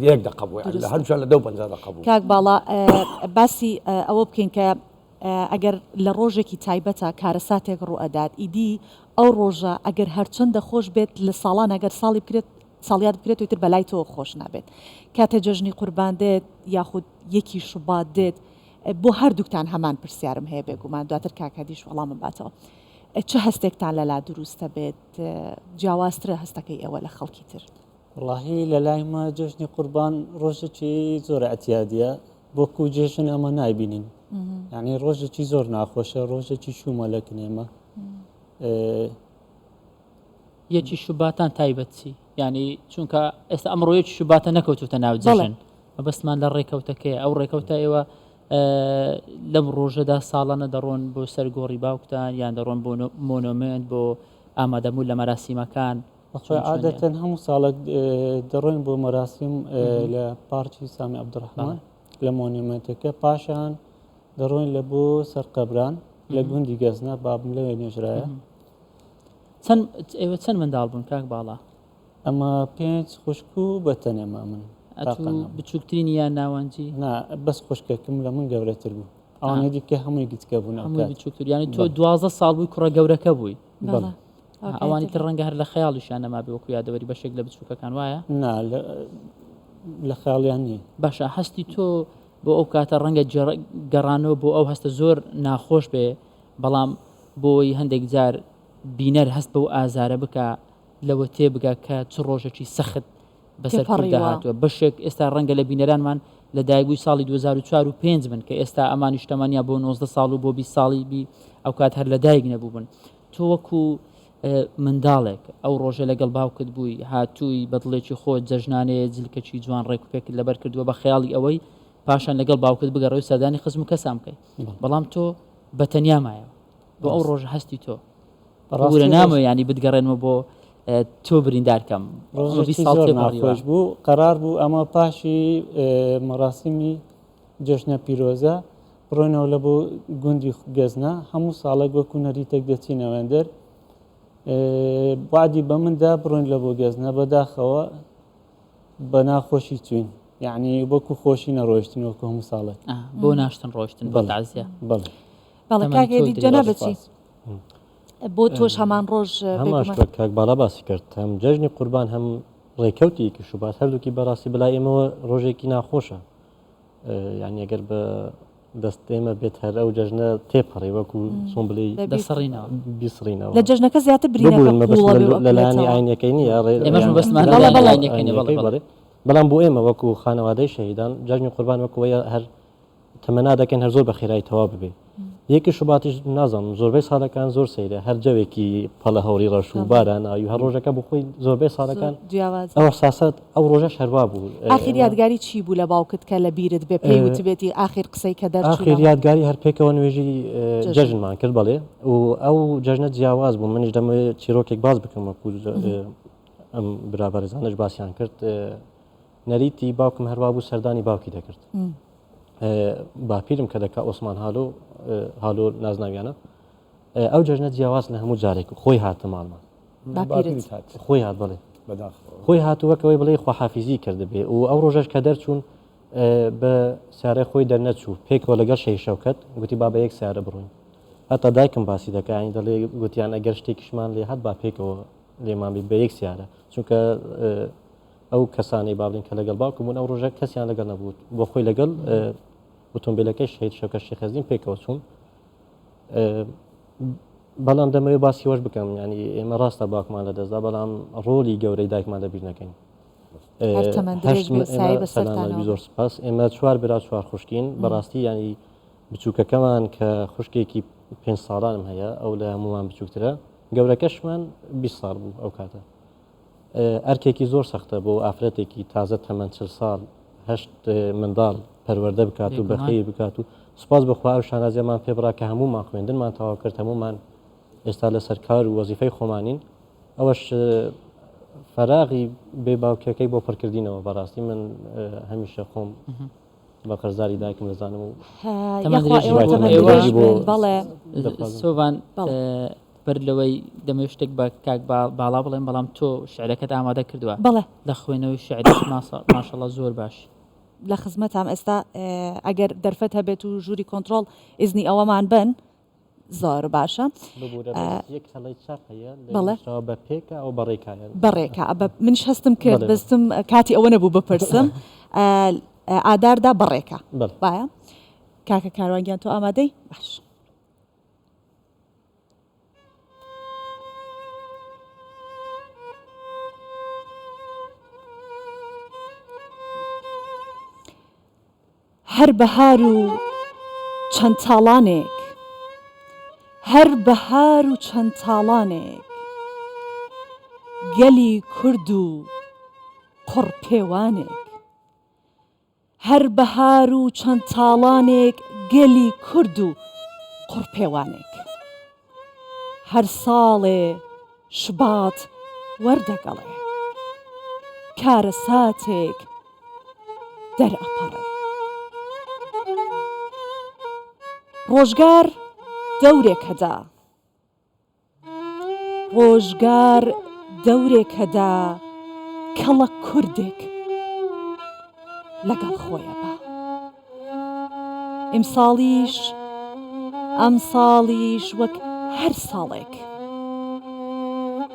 یەک دقه بووە لە هەردووشیان لە 50 دقه بوو کاک باڵا باسی ئەوە بکەین کە ئەگەر لە ڕۆژێکی تایبەتە کارەساتێک ڕوئەدات ئیدی ئەو ڕۆژە ئەگەر هەرچەندە خۆش بێت لە ساڵان ئەگەر ساڵی بکرێت ساڵیات بکرێت و تر بەلای تۆ خۆش نابێت کاتێ جەژنی قوربان دێت یاخود یەکی شوبات دێت بۆ هەردووکتان هەمان پرسیارم هەیە بێگومان دواتر کاکەدیش وەڵامم باتەوە چه هەستێکتان لەلا دروستە بێت جیاوازترە هەستەکەی ئێوە لە خەڵکی تر واللهی لە لای ما جژنی قوربان ڕۆژێکی زۆر ئەتیادیە بۆکو جێژن ئەمە نایبینین یعنی ڕۆژێکی زۆر ناخۆشە ڕۆژێکی شومە لە کنێمە یەکی شوباتان تایبەتی ینی چونکە ئێستا ئەمڕۆیەکی شوباتە نەکەوتوتە ناو جەژن مەبەستمان لە ڕێکەوتەکەی ئەو ڕێکەوتە ئێوە لەم ڕۆژەدا ساڵانە دەڕۆن بۆ سەرگۆڕی باوکتان یان دەڕۆن بۆ مۆنۆمنت بۆ ئامادەبوو لە مەراسیمەکان عادەتەن هەموو ساڵک دەڕۆین بۆ مەراسیم لە پارکی سامی عەبدوڕەحمان لە مۆنیمنتەکە پاشان دەڕۆین لە بۆ سەرقەبران لە گوندی گەزنە بابم لەوێ نێژرایە ئێوە چەند منداڵ بوون کاک باڵا ئەمە 5 خوشک و بەتەنێما من بچووکترین یان ناوەنجی بەس خوشکەکەم لە من گەورەتر بوو ئەوانە دیکە هەمووی گچکە بوون بچووکتر ینی تۆ 12 ساڵ بووی کوڕە گەورەکە بووی ئەوانی تر ڕەنگە هەر لە خەیاڵیشان نەما بێ وەکو یادەوەری بەشێک لە بچووکەکان وایە لە خەیاڵیان نیە باشە هەستی تۆ بۆ ئەو کاتە ڕەنگە گەڕانەوە بۆ ئەو هەستە زۆر ناخۆش بێ بەڵام بۆی هەندێک جار بینەر هەست بەو ئازارە بکە لەوە تێبگە کە چ ڕۆژێکی سەخت بەسەر داهاتوە بەشێک ئێستا ڕەنگە لە بینەرانمان لە دایکبووی ساڵی 2004 و 5 بن کە ئێستا ئەمان نیشتەمانیا بۆ 19 ساڵ و بۆ 20 ساڵی بی ئەو کات هەر لە دایک نەبوو بن تۆ وەکو منداڵێک ئەو ڕۆژە لەگەڵ باوکت بووی هاتووی بەدڵێکی خۆت جەژنانەیە جلکەکی جوان ڕێک و پێکت لەبەر کردووە بە خەیاڵی ئەوەی پاشان لەگەڵ باوکت بگەڕەوەی سەردانی خزم و کەسام بکەیت بەڵام تۆ بەتەنیا مایە بۆ ئەو ڕۆژە هەستی تۆ ڕۆژە نامە ینی بتگەڕێنەوە بۆ تۆ بریندارکەم ڕۆژ بوو قەرار بوو ئەمە پاشی مەراسیمی جەژنە پیرۆزە بڕۆینەوە لە بۆ گوندی گەزنە هەموو ساڵێک وەکو نەریتێک دەچینەوە دەر وعدی بە مندا بڕۆین لە بۆ گەزنە بەداخەوە بە ناخۆشی چوین یعنی وەکو خۆشی نەڕۆیشتن وەکو هەموو ساڵێک بۆ ناشتن ڕۆیشتن بە تازیە بەڵێ کاکێدی جەنابەتی بۆ تۆش هەمان ڕۆژ کاک باڵا باسی کرد هەم جەژنی قوربان هەم ڕێکەوتێکی شوبات هەردووکی بەڕاستی بەلای ئێمەوە ڕۆژێکی ناخۆشە یعنی ئەگەر بە دەست ئێمە بێت هەر ئەو جەژنە تێپەڕی وەکو سۆم بڵێ بیسڕینەوە لە جەژنەکە زیاتر لەلایانی ئاینەکەی نیە بەڵام بۆ ئێمە وەکو خانەوادەی شەهیدان جەژنی قوربان وەکوەیە هەر تەمەنا دەکەن هەر زۆر بە خێرایی تەواو ببێ یەکی شوباتیش نازانم زۆربەی ساڵەکان زۆر سەیرە هەر جەوێکی پەڵە هەوری ڕەش و باران ئاوی هەر ڕۆژەکە بخۆی زۆربەی ساڵەکان ئەو ساسات ئەو ڕۆژە شەروا بوو. ئاخر یادگاری چی بوو لە باوکت کە لە بیرت بێ پێی وتبێتی ئاخر قسەی کە دەرچوو؟ ئاخر یادگاری هەر پێکەوە نوێژی جەژنمان کرد بەڵێ و ئەو جەژنە جیاواز بوو منیش دەمەوێت چیرۆکێک باز بکەم وەکو ئەم برابەرزانش باسییان کرد نەریتی باوکم هەروە بوو سەردانی باوکی دەکرد. باپیرم کە دەکا ئۆسمان هاالۆ نازناویانە ئەو جەژنە جیاواز لە هەموو جارێک خۆی هاتە ماڵمان خۆی هات بڵێ خۆی هاتووەکەوەی بڵێ خواحافیزی کرده بێ و ئەو ڕۆژەش کە دەرچوون بە سیارە خۆی دەرنەچوو پێکەوە لەگەڵ شەی شەوکەت گوتی با بە یەک سیارە بڕوین هەتا دایکم باسی دەکەین دەڵێ گوتیان ئەگەر شتێکیشمان لێ هەت با پێکەوە لێمان بە یەک سیارە چونکە ئەو کەسانی بابلین کە لەگەڵ باوکم بوون ئەو ڕۆژە کەسیان لەگەڵ نەبوو بۆ خۆی لەگەڵ ئۆتۆمبیلەکەی شەید شەکەشی خەزین پێکەوە چوون. بەڵام دەمەوێت باسیەوەش بکەم ینی ئێمە ڕاستە باوکمان لە دەستدا بەڵام ڕۆلی گەورەی دایکمان لەبیر نەکەین. زۆر سپاس ئێمە چوار برا چوار خوشکین بەڕاستی ینی بچووکەکەمان کە خوشکێکی 5 ساڵانم هەیە ئەو لە هەمومان بچووکترە گەورەکەشمان 20 ساڵ بوو ئەو کاتە ئەرکێکی زۆر سەختە بۆ ئافرەتێکی تازە تەمەەن 40 ساڵ هەشت منداڵ پەروەردە بکات و بەخیر بکات و سپاس بخوا و شانازیەمان پێبڕا کە هەمومان خوێندنمان تەواو کرد هەمومان ئێستا لە سەرکار و وەزیفەی خۆمانین ئەوەش فەراغی بێ باوکەکەی بۆ پڕکردینەوە بەڕاستی من هەمیشە خۆم بە قەرزاری دایکم دەزانم و سۆڤان بەر لەوەی دەمەوێت شتێک بە کاک باڵا بڵێن بەڵام تۆ شعرەکەت ئامادە کردووە بڵێ لە خوێنەوەی شعری ماشەڵڵا زۆر باش لە خزمەتام ئێستا ئەگەر دەرفەت هەبێت و ژووری کۆنتترۆل ئیزنی ئەوەمان بن زۆر باشە بە پێکە ئەو بەڕێکە منش هەستم کرد بستم کاتی ئەوە نەبوو بپرسم ئاداردا بەڕێکە وایە کاکە کاروانگیان تۆ ئامادەی باش. هەر بەهار و چەند تاڵانێک هەر بەهار و چەند تاڵانێک گەلی کورد و قڕپێوانێک هەر بەهار و چەند تاڵانێک گەلی کورد و قڕپێوانێک هەر ساڵێ شبات وەردەگەڵێ کارە ساتێک دەرئەپەڕێ ڕۆژگار دەورێکەدا ڕۆژگار دەورێکەدا کەڵە کوردێک لەگەڵ خۆیە بە ئەم ساڵیش وەک هەر ساڵێک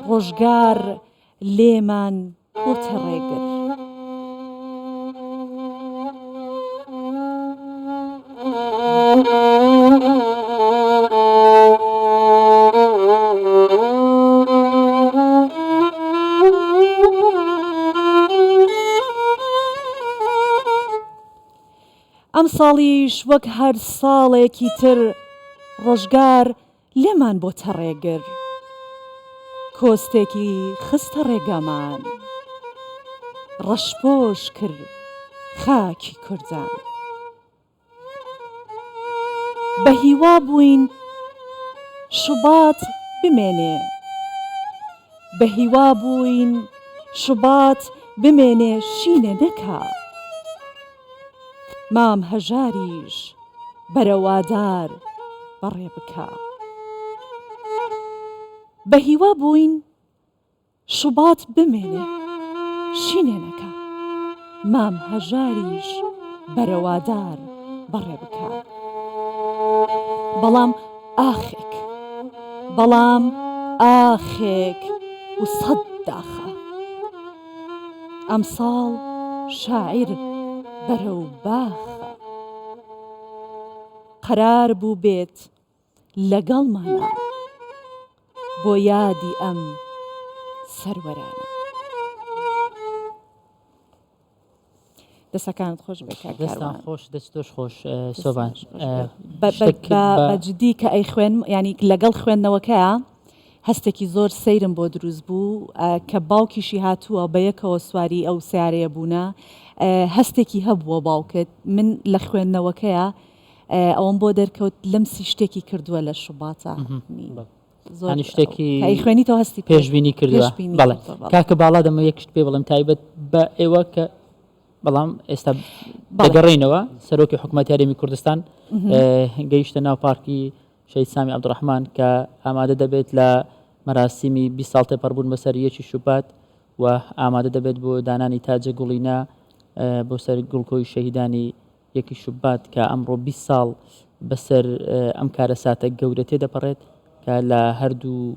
ڕۆژگار لێمان بۆتە ڕێگر ئەم ساڵیش وەک هەر ساڵێکی تر ڕۆژگار لێمان بۆتە ڕێگر کۆستێکی خستە ڕێگەمان ڕەشپۆش کرد خاکی کوردان بە هیوا بووین شوبات بمێنێ بە هیوا بووین شوبات بمێنێ شینێ نەکا مام هەژاریش بەرەوادار بەڕێ بکە بە هیوا بووین شوبات بمێنێ شینێ نەکا مام هەژاریش بەرەوادار بەڕێ بکە بەڵام ئاخێک و سەد داخە ئەم ساڵ شاعیر بەرەو باخە قەرار بوو بێت لەگەڵمانە بۆ یادی ئەم سەروەرانە دەسەکانت خۆش دەستان خۆش دەست تۆش خۆش سۆبان بەجددی کە ئەی خوێن ینی لەگەڵ خوێندنەوەکەیە هەستێکی زۆر سەیرم بۆ دروست بوو کە باوکیشی هاتووە بە یەکەوە سواری ئەو سیارەیە بوونە هەستێکی هەبووە باوکت من لە خوێندنەوەکەیە ئەوم بۆ دەرکەوت لەمسی شتێکی کردووە لە شوباتە زۆر شتێکی خوێنیتەوە هەستی پێشبینی کردووە بەڵێ کاکە باڵا دەمە یەکشت پێ بڵم تایبەت بە ئێوە کە بەڵام ئێستا دەگەڕێنەوە سەرۆکی حکوومەتی هەرێمی کوردستان گەیشتە ناو پارکی شەید سامی عەبدوڕەحمان کە ئامادە دەبێت لە مەراسیمی 20 ساڵ تێپەڕبوون بەسەر یەکی شوبات و ئامادە دەبێت بۆ دانانی تاجە گوڵینە بۆ سەر گوڵکۆی شەهیدانی یەکی شوبات کە ئەمڕۆ 20 ساڵ بەسەر ئەم کارە ساتە گەورە تێدەپەڕێت کە لە هەردوو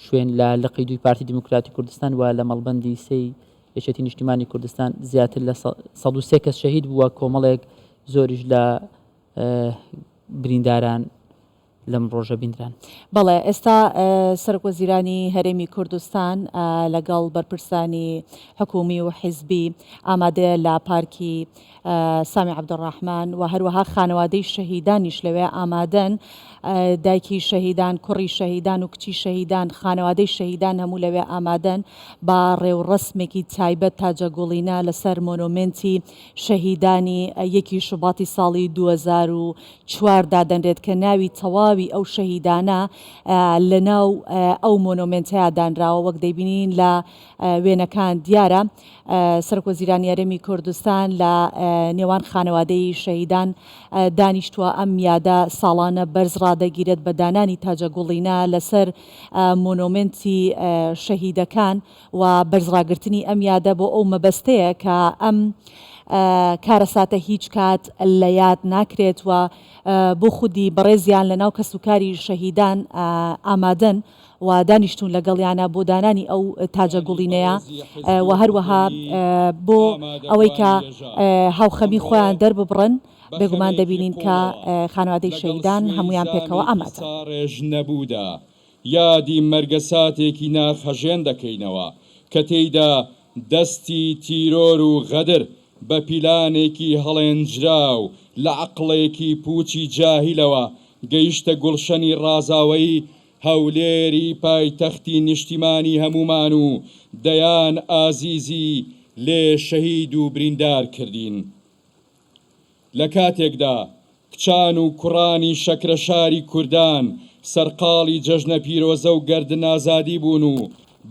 شوێن لە لقی دوی پارتی دیموکراتی کوردستان و لە مەڵبەندی سەی یەکێتی نیشتیمانی کوردستان زیاتر لە 103 کەس شەهید بووە کۆمەڵێک زۆریش لە برینداران لەم ڕۆژە بیندران. بەڵێ ئێستا سەرۆکوەزیرانی هەرێمی کوردستان لەگەڵ بەرپرسانی حکومی و حیزبی ئامادەیە لە پارکی سامی عەبدوڕەحمان و هەروەها خانەوادەی شەهیدانیش لەوێ ئامادەن دایکی شەهیدان کوڕی شەهیدان و کچی شەهیدان خانەوادەی شەهیدان هەموو لەوێ ئامادەن با ڕێوڕسمێکی تایبەت تاجە گوڵینە لەسەر مۆنۆمنتی شەهیدانی یەکی شوباتی ساڵی 2004 دادەنرێت کە ناوی تەواوی ئەو شەهیدانە لە ناو ئەو مۆنۆمنتەیە دانراوە وەک دەیبینین لە وێنەکان دیارە سەرۆکوەزیرانی هەرێمی کوردستان لە نێوان خانەوادەی شەهیدان دانیشتووە ئەم یادە ساڵانە بەرز ڕادەگیرێت بە دانانی تاجە گوڵینە لەسەر مۆنۆمنتی شەهیدەکان و بەرزڕاگررتنی ئەم یادە بۆ ئەو مەبەستەیە کە ئەم کارەساتە هیچ کات لە یاد ناکرێت و بۆ خودی بەڕێزیان لە ناو کەسوکاری شەهیدان ئامادەن و دانیشتون لەگەڵیانە بۆ دانانی ئەو تاجە گوڵینەیە و هەروەها بۆ ئەوەی کە هاوخەمی خۆیان دەرببڕن بێگومان دەبینین کە خانەوادەی شەهیدان هەمویان پێکەوە ئامادە ڕێژ نەبوودا یادی مەرگە ساتێکی ناخەژێن دەکەینەوە کە تێیدا دەستی تیرۆر و غەدر بە پیلانێکی هەڵێنجراو لە عەقڵێکی پوچی جاهیلەوە گەیشتە گوڵشەنی ڕازاوەی هەولێری پایتەختی نیشتیمانی هەمومان و دەیان ئازیزی لێ شەهید و بریندار کردین. لە کاتێکدا کچان و کوڕانی شەکرە شاری کوردان سەرقاڵی جەژنە پیرۆزە و گەردن ئازادی بوون و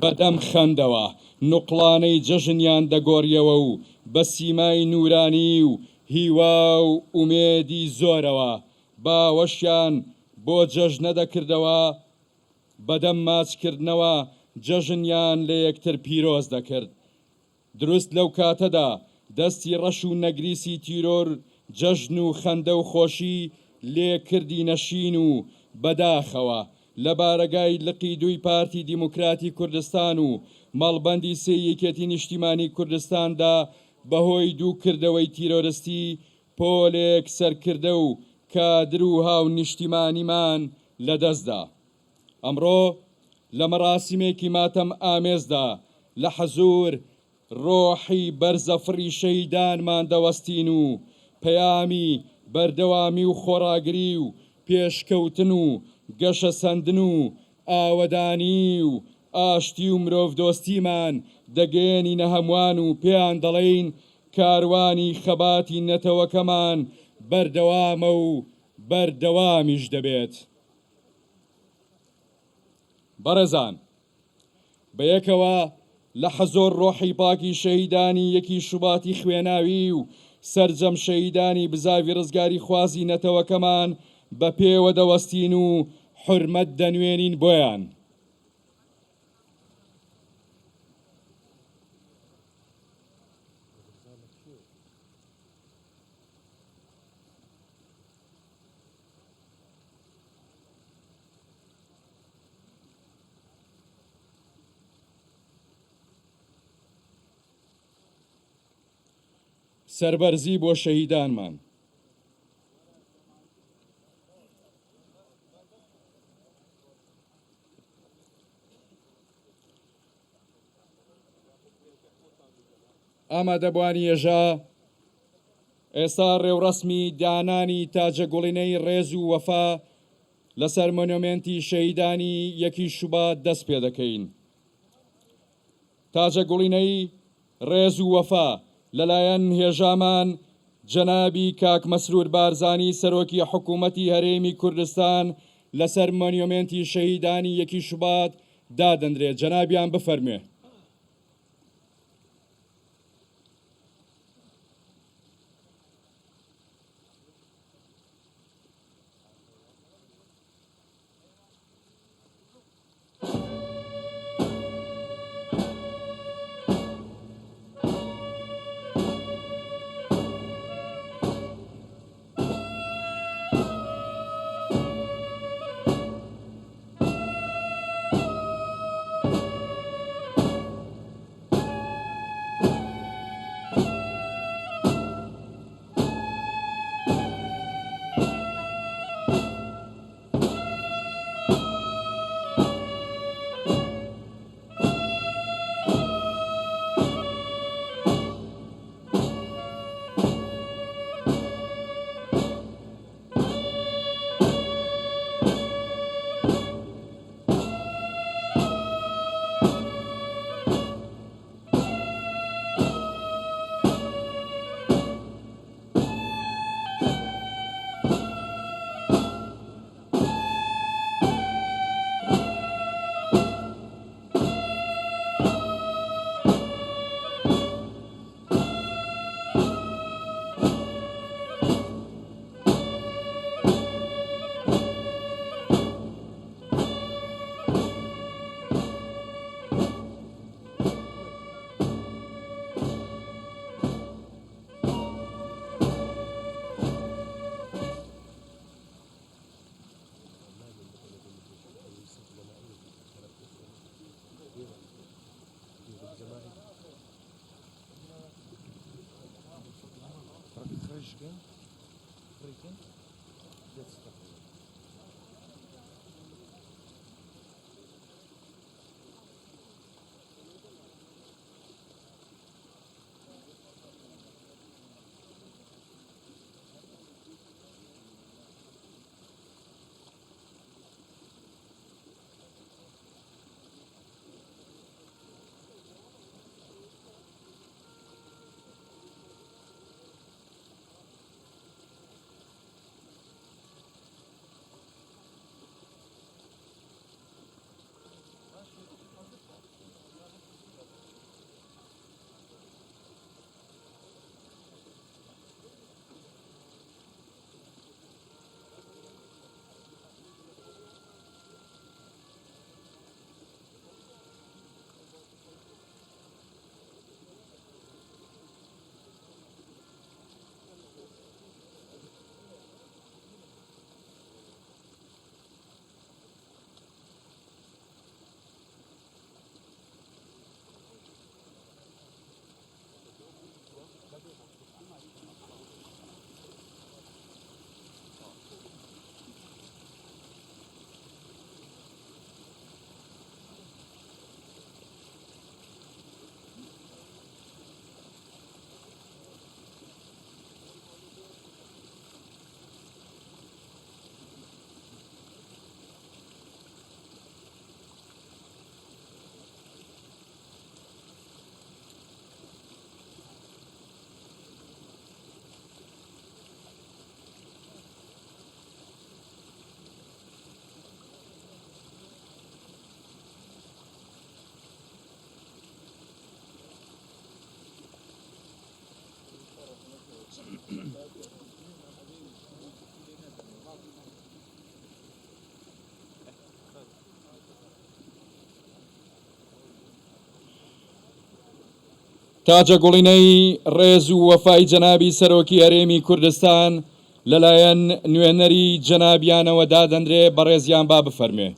بەدەم خەندەوە نوقڵانەی جەژنیان دەگۆڕیەوە و بە سیمای نورانی و هیوا و ئومێدی زۆرەوە باوەشیان بۆ جەژنە دەکردەوە بەدەم ماچکردنەوە جەژنیان لە یەکتر پیرۆز دەکرد. دروست لەو کاتەدا دەستی ڕەش و نەگریسی تیرۆر جەژن و خەندە و خۆشی لێکردی نەشین و بەداخەوە لە بارەگای لقی دوی پارتی دیموکراتی کوردستان و مەڵبەندی سێ یەکێتی نیشتیمانی کوردستاندا بەهۆی دووکردەوەی تیرۆرستی پۆلێک سەرکردە و کادر و هاو نیشتیمانیمان لەدەستدا. ئەمڕۆ لە مەراسیمێکی ماتەم ئامێزدا لە حەزور ڕۆحی بەرزەفڕی شەهیدانمان دەوەستین و پەیامی بەردەوامی و خۆڕاگری و پێشکەوتن و گەشە سەندن و ئاوەدانی و ئاشتی و مرۆڤ دۆستیمان دەگەێنینە هەمووان و پێیان دەڵێین کاروانی خەباتی نەتەوەکەمان بەردەوامە و بەردەوامیش دەبێت. بەڕێزان بە یەکەوە لە حەزۆر ڕۆحی پاکی شەهیدانی یەکی شوباتی خوێناوی و سەرجەم شەهیدانی بزاوی ڕزگاری خوازی نەتەوەکەمان بە پێوە دەوەستین و حورمەت دەنوێنین بۆیان. سەربەرزی بۆ شەهیدانمان. ئامادەبوانی ێژا ئێستا ڕێوڕەسمی دانانی تاجە گوڵینەی ڕێز و وەفا لەسەر مۆنومێنتی شەهیدانی یەکی شوبات دەست پێ دەکەین. تاجە گوڵینەی ڕێز و وەفا لەلایەن هێژامان جەنابی کاک مەسرور بارزانی سەرۆکی حکوومەتی هەرێمی کوردستان لەسەر مۆنومێنتی شەهیدانی یەکی شوبات دادەنرێت. جەنابیان بفەرمێ. تاجە گوڵینەی ڕێز و وەفای جەنابی سەرۆکی هەرێمی کوردستان لەلایەن نوێنەری جەنابیانەوە دادەنرێ. بەڕێزیان با بفەرمێ.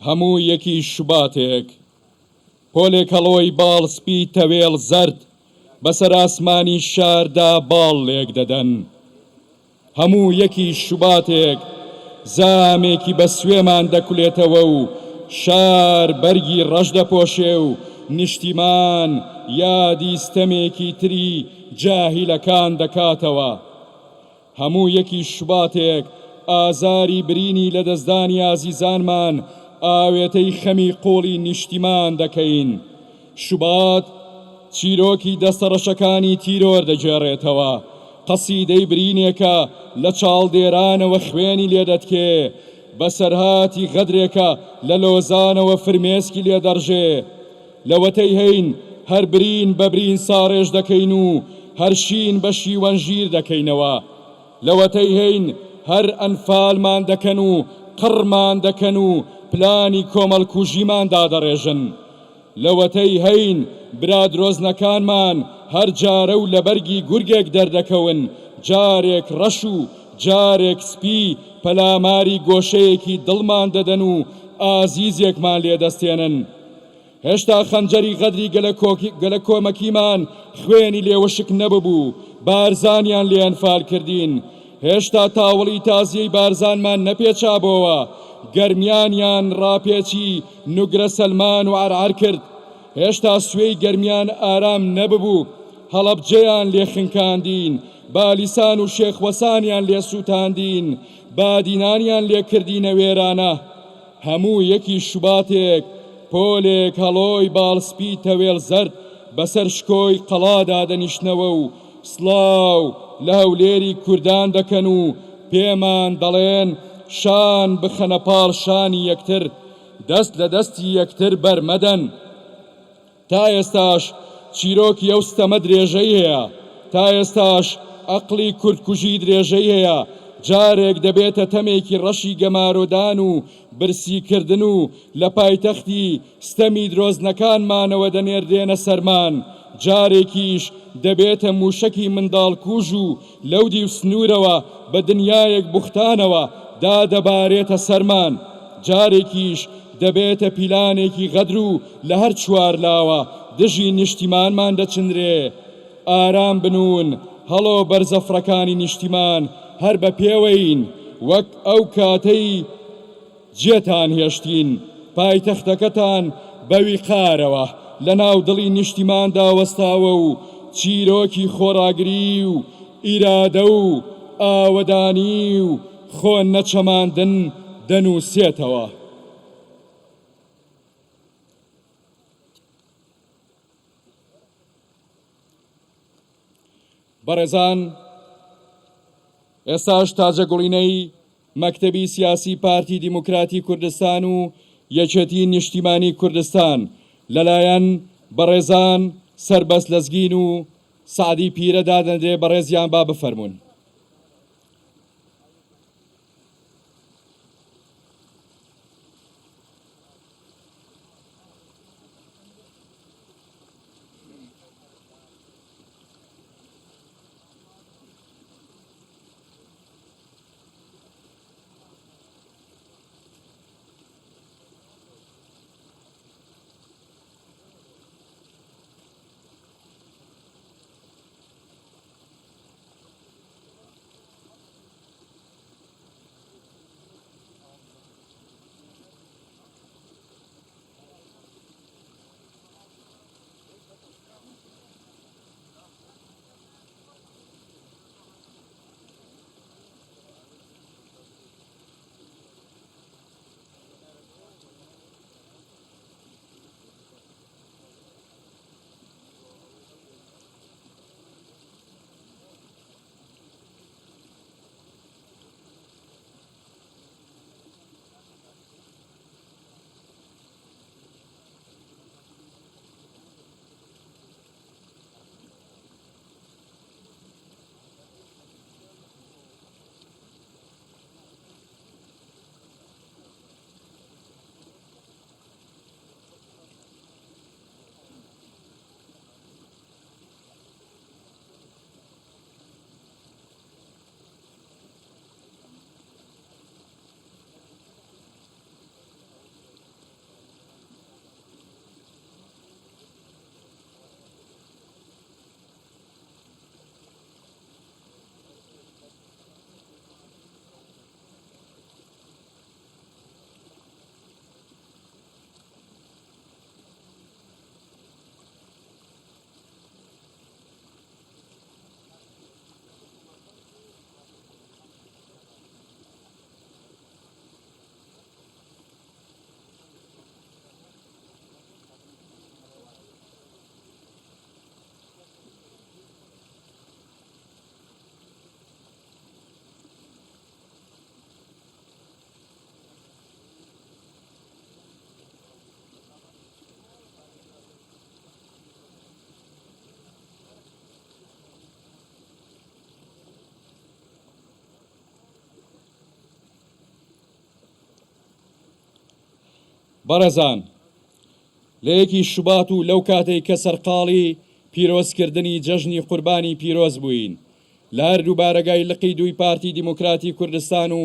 هەموو یەکی شوباتێک پۆلێک هەڵۆی باڵ سپی تەوێڵ زەرد بەسەر ئاسمانی شاردا باڵ لێک دەدەن هەموو یەکی شوباتێک زامێکی بە سوێمان دەکولێتەوە و شار بەرگی ڕەش دەپۆشێ و نیشتیمان یادی ستەمێکی تری جاهیلەکان دەکاتەوە هەموو یەکی شوباتێک ئازاری برینی لە دەستدانی ئازیزانمان ئاوێتەی خەمی قۆڵی نیشتیمان دەکەین شوبات چیرۆکی دەستەڕەشەکانی تیرۆر دەجێڕێتەوە قەسیدەی برینێکە لە چاڵدێرانەوە خوێنی لێدەتکێ بەسەرهاتی غەدرێکە لە لۆزانەوە فرمێسکی لێدەڕژێ لەوەتەی هەین هەر برین بە برین ساڕێژ دەکەین و هەر شین بە شیوەنژیر دەکەینەوە لەوەتەی هەین هەر ئەنفالمان دەکەن و قڕمان دەکەن و پلانی کۆمەڵکوژیمان دادەڕێژن لەوەتەی هەین برادرۆزنەکانمان هەر جارە و لە بەرگی گورگێک دەردەکەون جارێک ڕەش و جارێک سپی پەلاماری گۆشەیەکی دڵمان دەدەن و ئازیزێکمان لێدەستێنن هێشتا خەنجەری غەدری گەلە کۆمەکیمان خوێنی لێوەشک نەببوو بارزانیان لێ ئەنفال کردین هێشتا تاوڵی تازیەی بارزانمان نەپێچابەوە گەرمیانیان ڕاپێچی نوگرە سەلمان و عەرعەر کرد هێشتا سوێی گەرمیان ئارام نەببوو هەڵەبجەیان لێ خنکاندین بالیسان و شێخوەسانیان لێ سووتاندین بادینانیان لێ کردینە وێرانە هەموو یەکی شوباتێک پۆلێک هەڵۆی باڵسپی تەوێڵ زەرد بەسەر شکۆی قەڵادا دەنیشتنەوە و سڵاو لە هەولێری کوردان دەکەن و پێمان دەڵێن شان بخەنە پاڵ شانی یەکتر دەست لە دەستی یەکتر بەرمەدەن تا ئێستاش چیرۆکی ئەو ستەمە درێژەی هەیە تا ئێستاش عەقڵی کوردکوژی درێژەی هەیە جارێک دەبێتە تەمێکی ڕەشی گەمارۆدان و برسیکردن و لە پایتەختی ستەمی درۆزنەکانمانەوە دەنێردێنە سەرمان جارێکیش دەبێتە موشەکی منداڵکوژ و لەودی و سنوورەوە بە دنیایەک بوختانەوە دادەبارێتە سەرمان جارێکیش دەبێتە پیلانێکی غەدر و لە هەر چوار لاوە دژی نیشتیمانمان دەچندرێ ئارام بنون هەڵۆ بەرزەفڕەکانی نیشتیمان هەر بە پێوەین وەک ئەو کاتەی جێتان هێشتین پایتەختەکەتان بەوی قارەوە لە ناو دڵی نیشتیماندا وەستاوە و چیرۆکی خۆراگری و ئیرادە و ئاوەدانی و خۆن نەچەماندن دەنووسێتەوە بەڕێزان ئێستاش تاجەگوڵینەی مەکتەبی سیاسی پارتی دیموکراتی کوردستان و یەکێتی نیشتیمانی کوردستان لەلایەن بەڕێزان سەربەست لەزگین و سعدی پیرە دادەنرێ بەڕێزیان با بفەرمونون بەڕێزان لە یەکی شوبات و لەو کاتەی کە سەرقاڵی پیرۆزکردنی جەژنی قوربانی پیرۆز بووین لە هەردوو بارەگای لقی دوی پارتی دیموکراتی کوردستان و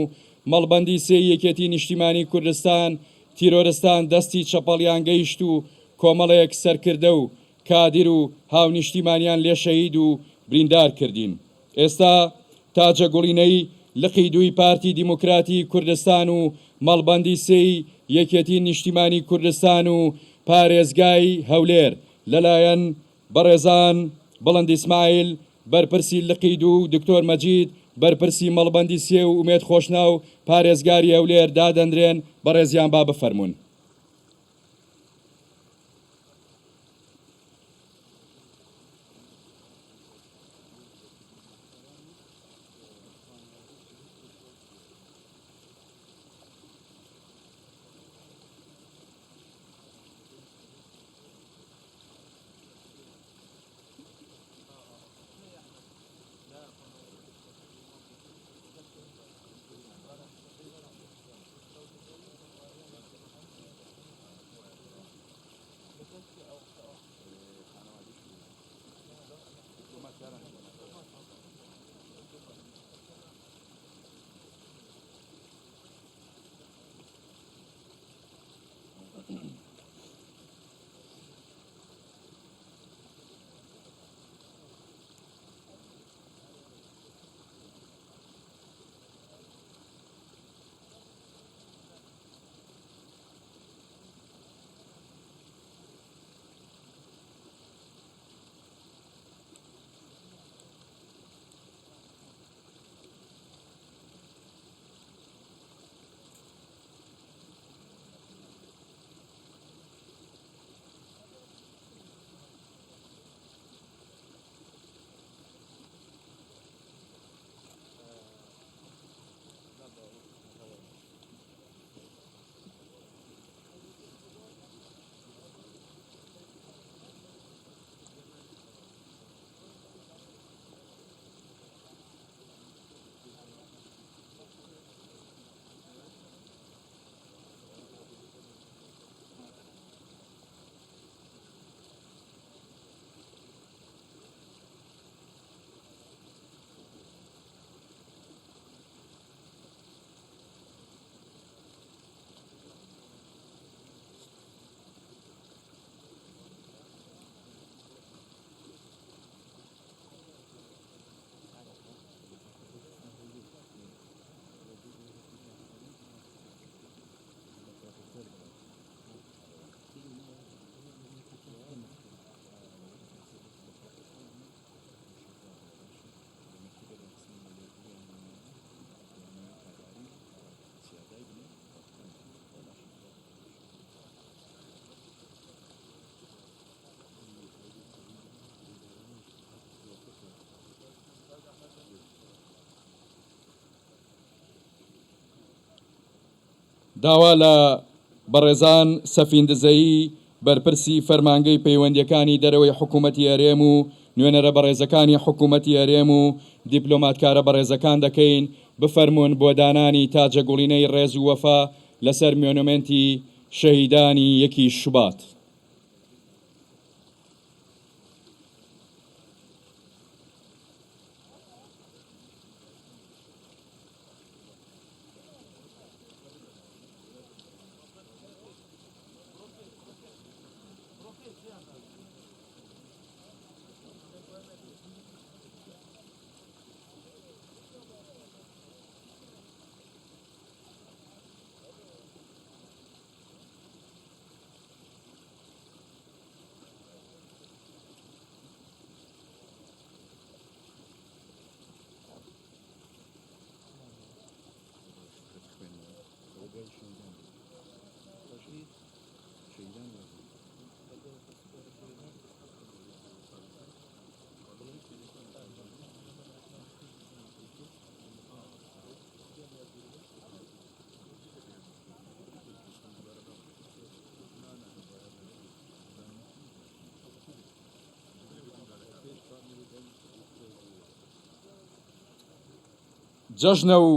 مەڵبەندی سێ یەکێتی نیشتیمانی کوردستان تیرۆرستان دەستی چەپەڵیان گەیشت و کۆمەڵەیەک سەرکردە و کادر و هاونیشتیمانیان لێ شەهید و بریندار کردین. ئێستا تاجە گوڵینەی لقی دوی پارتی دیموکراتی کوردستان و مەڵبەندی سێی یەکێتی نیشتیمانی کوردستان و پارێزگای هەولێر لەلایەن بەڕێزان بڵند ئیسماعیل بەرپرسی لقی دوو دکتۆر مەجید بەرپرسی مەڵبەندی سێ و ئومێد خۆشناو پارێزگاری هەولێر دادەندرێن بەڕێزیان با بفەرمونون. داوا لە بەڕێزان سەفیندزەیی بەرپرسی فەرمانگەی پەیوەندیەکانی دەرەوەی حکوومەتی هەرێم و نوێنەرە بەڕێزەکانی حکوومەتی هەرێم و دیپلۆماتکارە بەڕێزەکان دەکەین بفەرمونون بۆ دانانی تاجە گوڵینەی ڕێز و وەفا لەسەر مێنومێنتی شەهیدانی یەکی شوبات. جەژنە و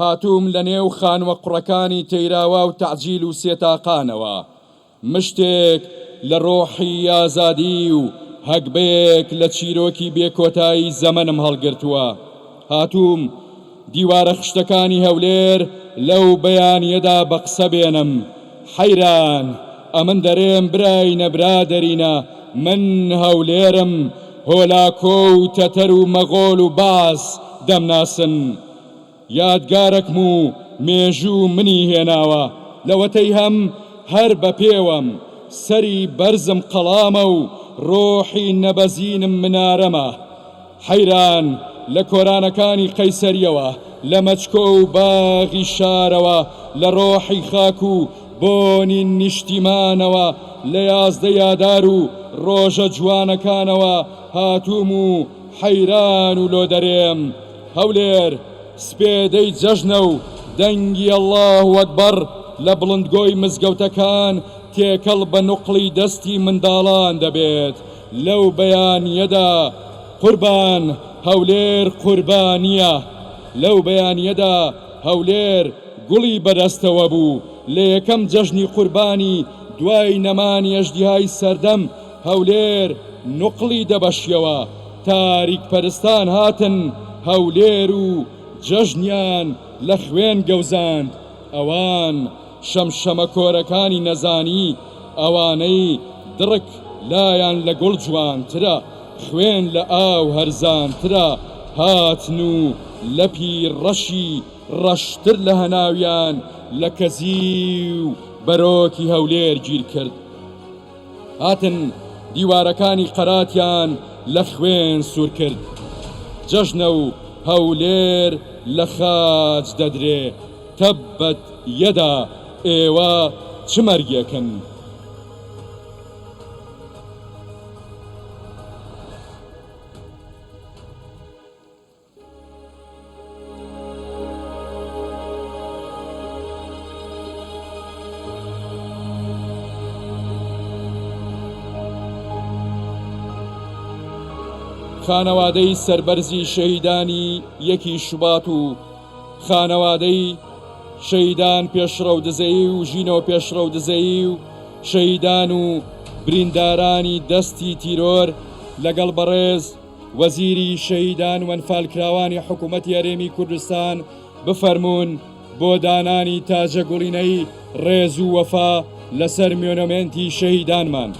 هاتووم لە نێو خانوە قوڕەکانی تەیراوە و تەعجیل و سێتاقانەوە مشتێک لە ڕۆحی ئازادی و هەگبەیەک لە چیرۆکی بێکۆتایی زەمەنم هەڵگرتووە هاتووم دیوارە خشتەکانی هەولێر لەو بەیانیەدا بە قسە بێنم حەیران ئەمن دەرێم برای نەبرادەرینە من هەولێرم هۆلاکۆ و تەتەر و مەغۆڵ و باس دەمناسن یادگارەکم و مێژوو منی هێناوە لەوەتەی هەم هەر بە پێوەم سەری بەرزم قەڵامە و ڕۆحی نەبەزینم منارەمە حەیران لە کۆرانەکانی قەیسەریەوە لە مەچکۆ و باغی شارەوە لە ڕۆحی خاک و بۆنی نیشتیمانەوە لە یازدە یادار و ڕۆژە جوانەکانەوە هاتووم و حەیران و لۆ دەرێم هەولێر سپێدەی جەژنە و دەنگی ئەڵڵاهو ئەکبەر لە بڵندگۆی مزگەوتەکان تێکەڵ بە نوقڵی دەستی منداڵان دەبێت لەو بەیانیەدا قوربان هەولێر قوربانیە لەو بەیانیەدا هەولێر گوڵی بەدەستەوە بوو لە یەکەم جەژنی قوربانی دوای نەمانی ئەژدیهای سەردەم هەولێر نوقڵی دەبەشیەوە تاریک پەرستان هاتن هەولێر و جەژنیان لە خوێن گەوزاند ئەوان شەمشەمە کۆرەکانی نەزانی ئەوانەی دڕک لایان لە گوڵ جوانترە خوێن لە ئاو هەرزانترە هاتن و لەپی ڕەشی ڕەشتر لە هەناویان لە کەزی و بەرۆکی هەولێر گیر کرد هاتن دیوارەکانی قەراتیان لە خوێن سوور کرد جەژنە و هەولێر لە خاج دەدرێ تەبەت یەدا ئێوە چ مەرگێکن خانەوادەی سەربەرزی شەهیدانی یەکی شوبات و خانەوادەی شەهیدان پێشڕە و دزەیی و ژینەوە پێشڕە و دزەیی و شەهیدان و بریندارانی دەستی تیرۆر لەگەڵ بەڕێز وەزیری شەهیدان و ئەنفالکراوانی حکوومەتی هەرێمی کوردستان بفەرمونون بۆ دانانی تاجە گوڵینەی ڕێز و وەفا لەسەر مێنۆمێنتی شەهیدانمان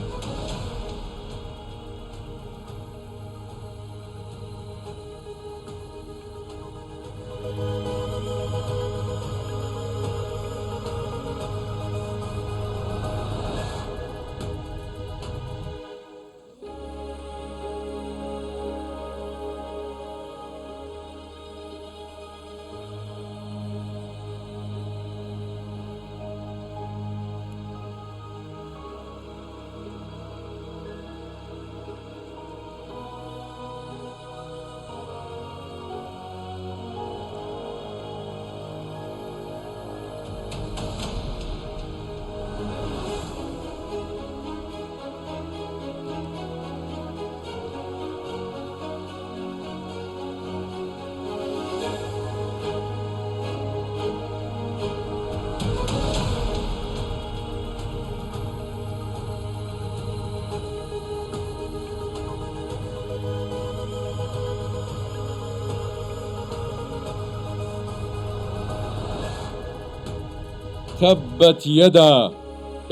تەبەت یەدا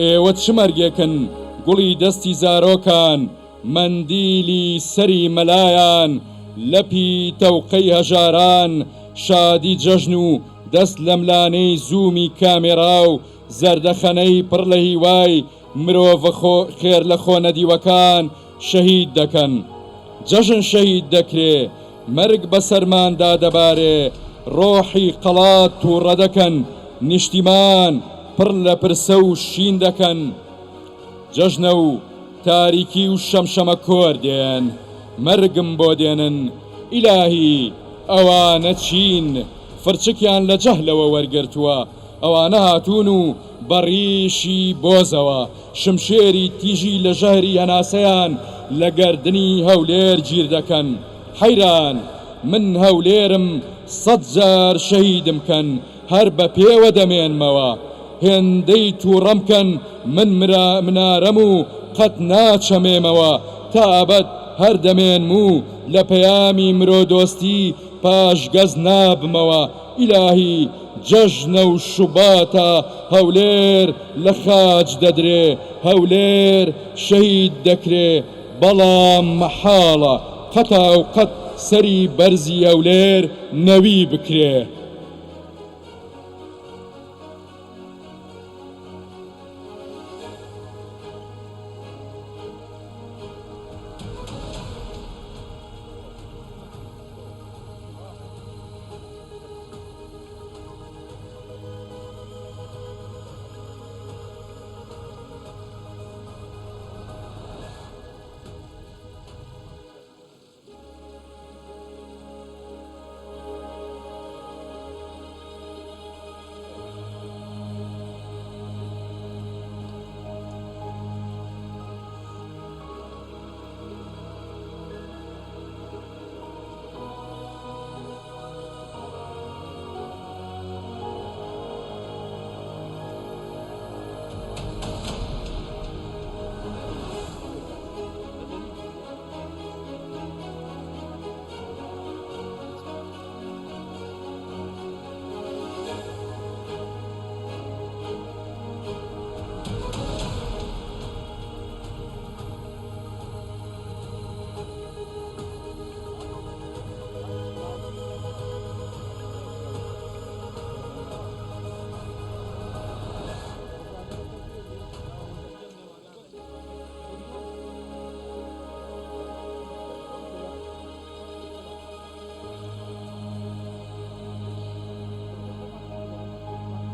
ئێوە چ مەرگێکن گوڵی دەستی زارۆکان مەندیلی سەری مەلایان لەپی تەوقەی هەژاران شادی جەژن و دەست لە ملانەی زوومی کامێرا و زەردەخەنەی پڕ لە هیوای مرۆڤ خێر لە خۆنەدیوەکان شەهید دەکەن جەژن شەهید دەکرێ مەرگ بەسەرماندا دەبارێ ڕۆحی قەڵات تووڕە دەکەن نیشتیمان پڕ لە پرسە و شین دەکەن جەژنە و تاریکی و شەمشەمە کۆر دێن مەرگم بۆ دێنن ئیلاهی ئەوانە چین فرچکیان لە جەهلەوە وەرگرتووە ئەوانە هاتوون و بەڕیشی بۆزەوە شمشێری تیژی لە ژەهری هەناسەیان لە گەردنی هەولێر گیر دەکەن حەیران من هەولێرم 100 جار شەهیدم کەن هەر بە پێوە دەمێنمەوە هێندەی تووڕەمکەن من منارەم و قەت ناچەمێمەوە تا ئەبەد هەر دەمێنم و لە پەیامی مرۆ دۆستی پاش گەز نابمەوە ئیلاهی جەژنە و شوباتە هەولێر لە خاج دەدرێ هەولێر شەهید دەکرێ بەڵام مەحاڵە قەتا و قەت سەری بەرزی هەولێر نەوی بکرێ.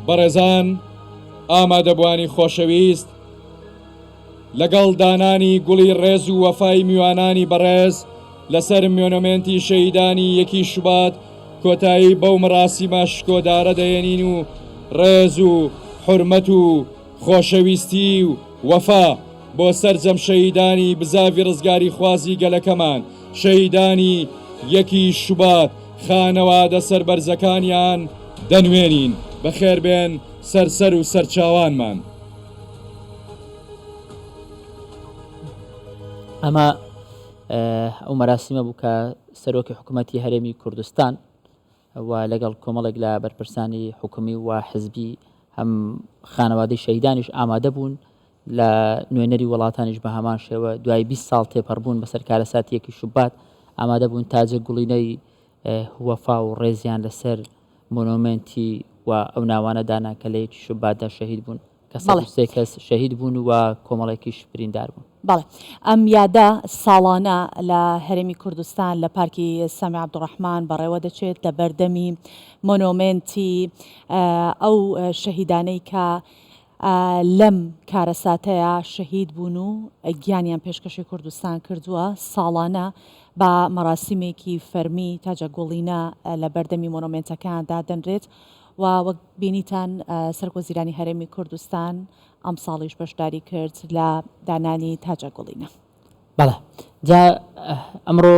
بەڕێزان ئامادەبوانی خۆشەویست لەگەڵ دانانی گوڵی ڕێز و وەفای میوانانی بەڕێز لەسەر مۆنومێنتی شەهیدانی یەکی شوبات کۆتایی بەو مەراسیمە شکۆدارە دەێنین و ڕێز و حورمەت و خۆشەویستی و وەفا بۆ سەرجەم شەهیدانی بزاوی ڕزگاری خوازی گەلەکەمان شەهیدانی یەکی شوبات خانەوادە سەربەرزەکانیان دەنوێنین. بەخێربێن سەرسەر و سەرچاوانمان. ئەمە ئەو مەراسیمە بوو کە سەرۆکی حکوومەتی هەرێمی کوردستان و لەگەڵ کۆمەڵێک لە بەرپرسانی حکومی و حزبی هەم خانەوادەی شەهیدانیش ئامادە بوون لە نوێنەری وڵاتانیش بە هەمان شێوە دوای 20 ساڵ تێپەڕبوون بەسەر کارەساتیەکی شوبات ئامادە بوون تاجە گوڵینەی وەفا و ڕێزیان لەسەر مۆنومنتی و ئەو ناوانە دانا کە لە یەکی شوباتدا شەهید بوون کە 103 کەس شەهید بوون و کۆمەڵێکیش بریندار بوون. بەڵێ ئەم یادە ساڵانە لە هەرێمی کوردستان لە پارکی سامی عەبدوڕەحمان بەڕێوە دەچێت لە بەردەمی مۆنومنتی ئەو شەهیدانەی کە لەم کارەساتەیە شەهید بوون و گیانیان پێشکەشی کوردستان کردووە ساڵانە بە مەراسیمێکی فەرمی تاجە گوڵینە لە بەردەمی مۆنومنتەکاندا دەنرێت و وەک بینیتان سەرکۆزیرانی هەرێمی کوردستان ئەم ساڵیش بەشداری کرد لە دانانی تاجە گوڵینە. بەڵێ جا ئەمڕۆ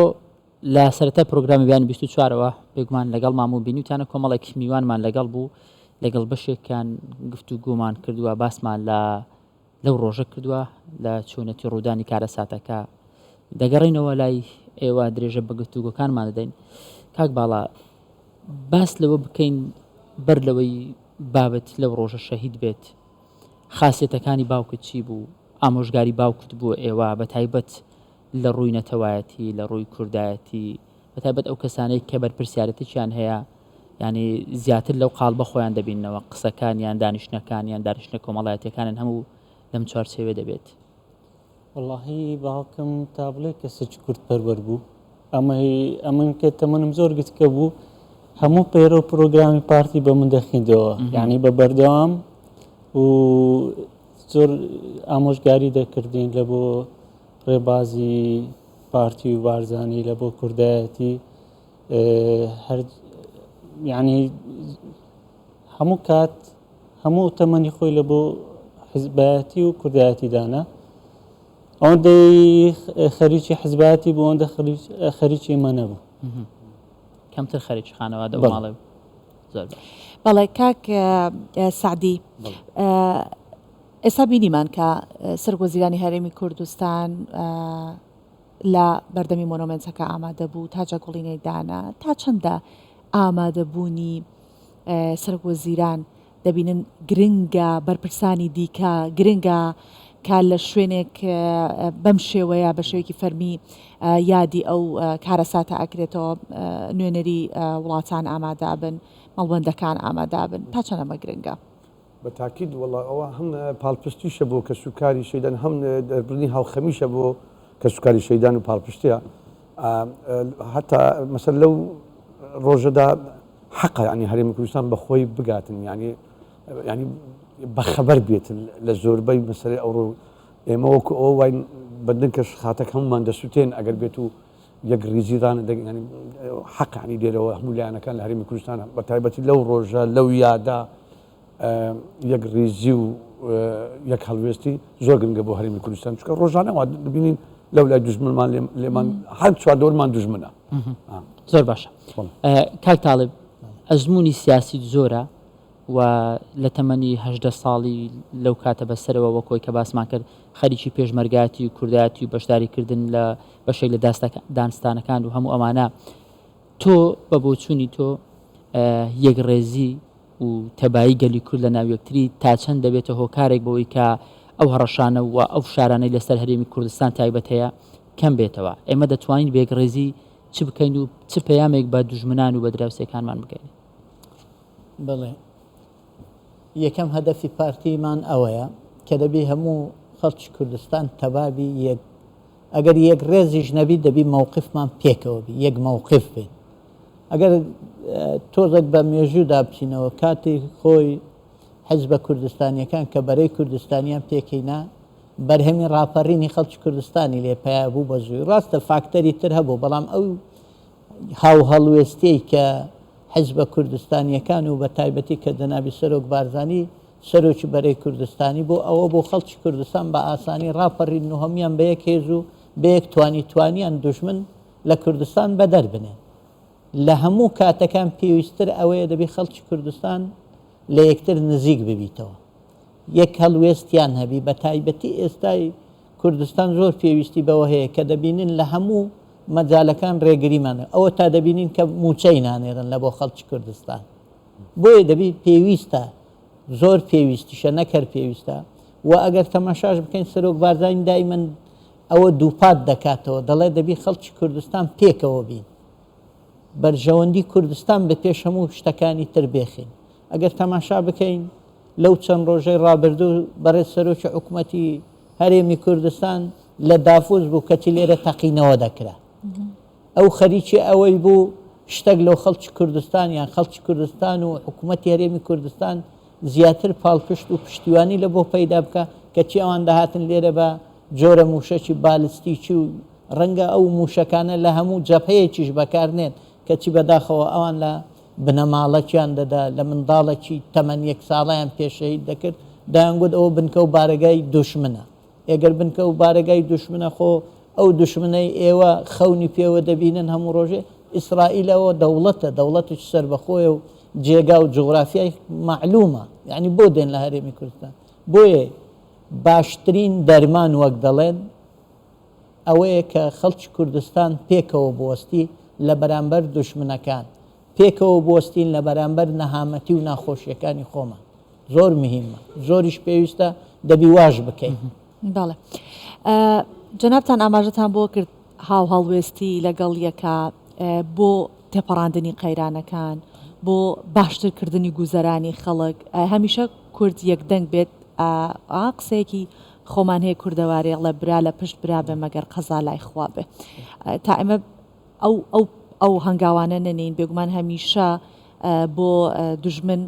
لە سەرەتای پرۆگرامی بیانی 24ەوە بێگومان لەگەڵ ماموو بینیوتانە کۆمەڵێکی میوانمان لەگەڵ بوو لەگەڵ بەشێکیان گفتوگومان کردووە باسمان لەو ڕۆژە کردووە لە چۆنەتی ڕوودانی کارەساتەکە دەگەڕینەوە لای ئێوە درێژە بە گفتوگۆکانمان دەدەین. کاک باڵا باس لەوە بکەین بەر لەوەی بابەت لەو ڕۆژە شەهید بێت خاسیەتەکانی باوکت چی بوو ئامۆژگاری باوکت بوو ئێوە بە تایبەت لە ڕووی نەتەوایەتی لە ڕووی کوردایەتی بە تایبەت ئەو کەسانەی کە بەرپرسیارەتێکیان هەیە ینی زیاتر لەو قاڵبە خۆیان دەبینەوە قسەکانیان دانیشتەکانیان دانیشتە کۆمەڵایەتەکانن هەموو لەم چوارچێوێ دەبێت. واللهی باوکم تا بڵێ کەسێک کورد پەروەەر بوو ئەمن کە تەمەنم زۆر گرتکە بوو هەموو پێرە و پرۆگرامی پارتی بە من دەخیندەوە یعنی بە بەردەوام و زۆر ئامۆژگاری دەکردین لە بۆ ڕێبازی پارتی و بارزانی لە بۆ کوردایەتی هەر یعنی هەموو کات هەموو تەمەنی خۆی لە بۆ حزبایەتی و کوردایەتی دانا ئەوەندەی خەریکی حزبایەتی بوو ئەوەندە خەریکی ئێمە نەبوو کەمتر خەریکی خانەوادە و ماڵێ زۆر بەڵێ کاک سعدی ئێستا بینیمان کە سەرگۆزیرانی هەرێمی کوردستان لە بەردەمی مۆنۆمنتەکە ئامادە بوو تا جەگوڵینەی دانا تا چەندە ئامادەبوونی سەرگۆزیران دەبینن گرنگە بەرپرسانی دیکە گرنگە کە لە شوێنێک بەم شێوەیە بە شێوەیەکی فەرمی یادی ئەو کارەساتە ئەکرێتەوە نوێنەری وڵاتان ئامادا بن مەڵبەندەکان ئامادا بن تا چەند ئەمە گرنگە بە تاکید وڵا ئەوە هەم پاڵپشتیشە بۆ کە سوکاری شەیدان هەم دەربردنی هاوخەمیشە بۆ کە سوکاری شەیدان و پاڵپشتیە هەتا مەسەر لەو ڕۆژەدا حەقە ینی هەرێمی کوردستان بەخۆی بگاتن ینی بەخەبەر بێت لە زۆربەی مەسەرەی ئەوڕۆ ئێمە وەکو ئەوە واین بەندن کەش خاتەک هەمومان دەسووتێن ئەگەر بێت و یەک ریزیران حەقانی دێرەوە هەموو لایەنەکان لە هەرێمی کوردستان بە تایبەتی لەو ڕۆژە لەو یادا یەک ریزی و یەک هەڵوێستی زۆر گرنگە بۆ هەرێمی کوردستان چکە ڕۆژانەوە دبینین لەو لای دوژمنمان لێمان هەر چواردۆرمان دوژمنە زۆر باشە کاک تاڵب ئەزمموی سیاسی زۆرە و لە تەمەنی هەژدە ساڵی لەو کاتە بەسەرەوە وەکۆی کە باسمان کرد خەریکی پێشمەرگاتی و کوردایەتی و بەشداریکردن لە بەشێک لە دانستانەکان و هەموو ئەمانە تۆ بە بۆچوونی تۆ یەکڕێزی و تەبایی گەلی کورد لە ناو یەکتری تا چەند دەبێتە هۆکارێک بەوەی کە ئەو هەڕەشانە و ئەو شارانەی لەسەر هەرێمی کوردستان تایبەت هەیە کەم بێتەوە ئێمە دەتوانین بێگڕێزی چ بکەین و چ پەیامێک بە دوژمنان و بە دراوسێکانمان بکەین بڵێ یەکەم هەدەفی پارتیمان ئەوەیە کە دەبی هەموو خەڵکی کوردستان تەبابی ئەگەر یەک ڕێزیش نەبی دەبی مووقفمان پێکەوە بی یەک مووقف بێت ئەگەر تۆزێک بە مێژوودا بچینەوە کاتی خۆی حیزبە کوردستانیەکان کە بەرەی کوردستانیان پێکەینا بەرهەمی ڕاپەڕینی خەڵکی کوردستانی لێ پیا بوو بە زووی ڕاستە فاکتەری تر هەبوو بەڵام ئەو هاو هەڵوێستەی کە حیزبە کوردستانیەکان و بە تایبەتی کە جەنابی سەرۆک بارزانی سەرۆکی بەرەی کوردستانی بۆ ئەوە بۆ خەڵکی کوردستان بە ئاسانی ڕاپەڕین و هەمویان بە یەک هێز و بە یەک توانیان دوژمن لە کوردستان بەدەر بنێن لە هەموو کاتەکان پێویستتر ئەوەیە دەبی خەڵکی کوردستان لە یەکتر نزیک ببیتەوە یەک هەڵوێستیان هەبی بە تایبەتی ئێستای کوردستان زۆر پێویستی بەوە هەیە کە دەبینن لە هەموو مەجالەکان ڕێگریمانە ئەوە تا دەبینین کە موچەی نانێرن لە بۆ خەڵکی کوردستان بۆیە دەبی پێویستە زۆر پێویستیشە نەکرد پێویستە و ئەگەر تەماشاش بکەین سەرۆک بارزانی دایمەن ئەوە دووپات دەکاتەوە دەڵێ دەبی خەڵکی کوردستان پێکەوە بین بەرژەوەندی کوردستان بە پێش هەموو شتەکانی تر بێخین ئەگەر تەماشا بکەین لەو چەند ڕۆژەی ڕابردوو بەڕێز سەرۆکی حکوومەتی هەرێمی کوردستان لە دافوز بوو کەتی لێرە تەقینەوە دەکرا ئەو خەریکی ئەوەی بوو شتێک لەو خەڵکی کوردستان یان خەڵکی کوردستان و حکوومەتی هەرێمی کوردستان زیاتر پاڵپشت و پشتیوانی لە بۆ پەیدا بکە کەچی ئەوان داهاتن لێرە بە جۆرە موشەکی بالستیکی و ڕەنگە ئەو موشەکانە لە هەموو جەبهەیەکیش بەکارنێن کەچی بەداخەوە ئەوان لە بنەماڵەکیان دەدا لە منداڵێکی تەمەەن یەک ساڵیان پێشەید دەکرد دایانگوت ئەوە بنکە و بارگای دوشمنە ئەگەر بنکە و بارگای دوشمنە خۆ ئەو دوشمنەی ئێوە خەونی پێوە دەبینن هەموو ڕۆژێ ئیسرائیلەوە دەوڵەتە سەربەخۆیە و جێگا و جغرافیای معلومە یعنی بۆ دێن لە هەرێمی کوردستان بۆیە باشترین دەرمان وەک دەڵێن ئەوەیە کە خەڵکی کوردستان پێکەوە بوەستی لە بەرامبەر دوشمنەکان پێکەوە بوەستین لە بەرامبەر نەهامەتی و ناخۆشیەکانی خۆمان زۆر مهمە زۆریش پێویستە دەبی واژ بکەین بەڵێ جەنابتان ئاماژەتان بۆ کرد هاو هەڵوێستی لەگەڵ یەکە بۆ تێپەڕاندنی قەیرانەکان بۆ باشترکردنی گوزەرانی خەڵک هەمیشە کورد یەکدەنگ بێت قسەیەکی خۆمان هەیە کوردەوارێ لە برا لە پشت برا بێ مەگەر قەزا لای خوا بێ تا ئێمە ئەو هەنگاوانە نەنین بێگومان هەمیشە بۆ دوژمن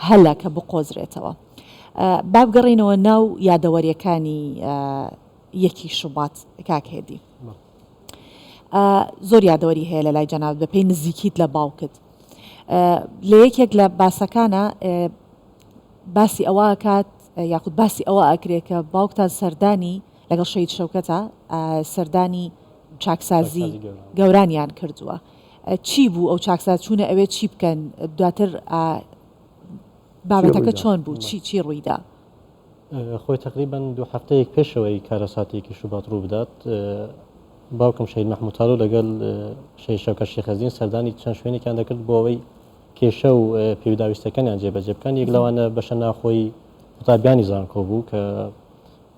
هەلە کە بقۆزرێتەوە بابگەڕینەوە ناو یادەوەریەکانی یەکی شوبات کاکێدی زۆر یادەوەری هەیە لە لای جەناب بە پێی نزیکیت لە باوکت لە یەکێک لە باسەکانە باسی ئەوە کات یاخود باسی ئەوە ئەکرێت کە باوکتان سەردانی لەگەڵ شەید شەوکەتە سەردانی چاکسازی گەورانیان کردووە چی بوو ئەو چاکسات چوونە ئەوێ چی بکەن دواتر بابەتەکە چۆن بوو چی ڕوویدا خۆی تقریبان 2 هەفتەیەک پێشەوەی کارەساتێکی شوبات ڕوو بدات باوکم شەید مەحموودتاالۆ لەگەڵ شەید شەوکەت شێخەزین سەردانی چەند شوێنێکیان دەکرد بۆ ئەوەی کێشە و پێویداویستەکانیان جێبەجێ بکەن یەک لەوانە بەشە ناخۆی قوتابیانی زانکۆ بوو کە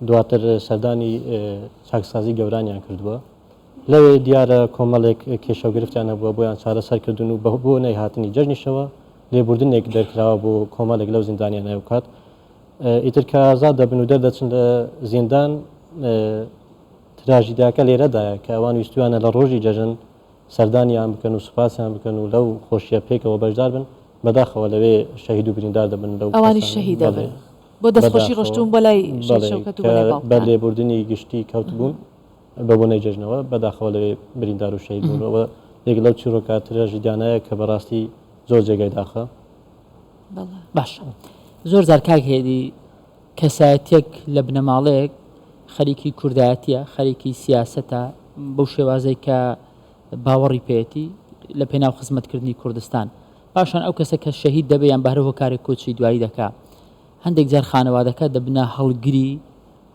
دواتر سەردانی چاکسازی گەورانیان کردووە لەوێ دیارە کۆمەڵێک کێشە و گرفتیان هەبووە بۆیان چارەسەرکردن و بۆ نەیهاتنی جەژنیشەوە لێبوردنێک دەرکراوە بۆ کۆمەڵێک لەو زیندانیان نەوکات ئیتر کە ئازاد دەبن و دەردەچن لە زیندان تراژیداکە لێرەدایە کە ئەوان ویستویانە لە ڕۆژی جەژن سەردانیان بکەن و سوپاسیان بکەن و لەو خۆشیە پێکەوە بەشدار بن بەداخەوە لەوێ شەهید و بریندار دەبن لەو ئەوانی شەهید دەبن بۆ دەستخۆشی ڕۆشتون بۆ لای شەوکەت و بە لێبوردنی گشتی کەوت بوون بە بۆ نەیجەژنەوە بەداخەوە لەوێ بریندار و شەهید بوونەوە یەک لەو چیرۆکات تراژیدانەیە کە بەڕاستی زۆر جێگای داخە باش زۆر زار کاک هێدی کەسایەتێک لە بنەماڵەیەک خەریکی کوردایەتیە خەریکی سیاسەتە بەو شێوازەی کە باوەڕی پێێتی لە پێناو خزمەتکردنی کوردستان پاشان ئەو کەسە کە شەهید دەبێیان بەهرەوە کارێک کۆچی دوایی دەکا هەندێک جار خانەوادەکە دەبنە هەڵگری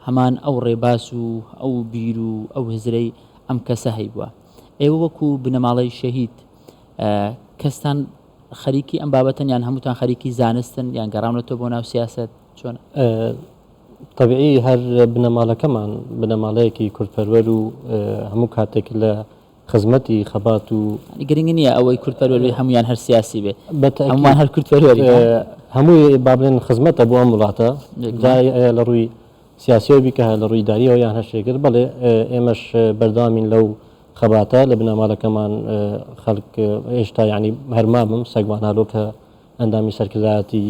هەمان ئەو ڕێباس و ئەو بیر و ئەو هزرەی ئەم کەسە هەیبووە ئێوە وەکو بنەماڵەی شەهید کەستان خەریکی ئەم بابەتەن یان هەمووتان خەریکی زانستن یان گەڕاونەتەوە بۆ ناو سیاست چۆن طبیعی هەر بنەماڵەکەمان بنەماڵەیەکی کورتپەروەر و هەموو کاتێک لە خزمەتی خەبات و گرنگ نییە ئەوەی کورتپەروەری هەمویان هەر سیاسی بێ هەمووان هەر کورتپەروەری هەمووی با بڵێن خزمەتە بۆ ئەم وڵاتە لە ڕووی سیاسیەوە بیکە لە ڕووی داریەوە یان هەشێگر بەڵێ ئێمەش بەردامین لەو خەباتە لە بنەماڵەکەمان خەڵک هێشتا ینی هەرمامم سەگوانالۆ کە ئەندامی سەرکردایەتی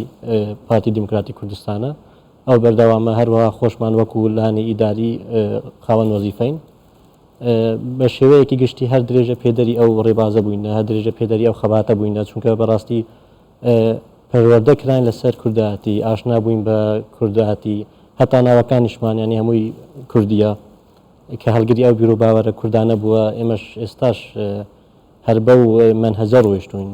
پارتی دیموکراتی کوردستانە ئەو بەردەوامە هەروەها خۆشمان وەکو لانی ئیداری خاوەن وەزیفەین بە شێوەیەکی گشتی هەر درێژە پێدەری ئەو ڕێبازە بووینە هەر درێژە پێدەری ئەو خەباتە بووینە چونکە بەڕاستی پەروەردە کراین لەسەر کوردایەتی ئاشنا بووین بە کوردایەتی هەتا ناوەکانیشمانیانی هەمووی کوردیە کە هەڵگری ئەو بیرۆ باوەرە کوردانە بووە ئێمەش ئێستاش هەر بەو منهەجە ڕۆیشتوین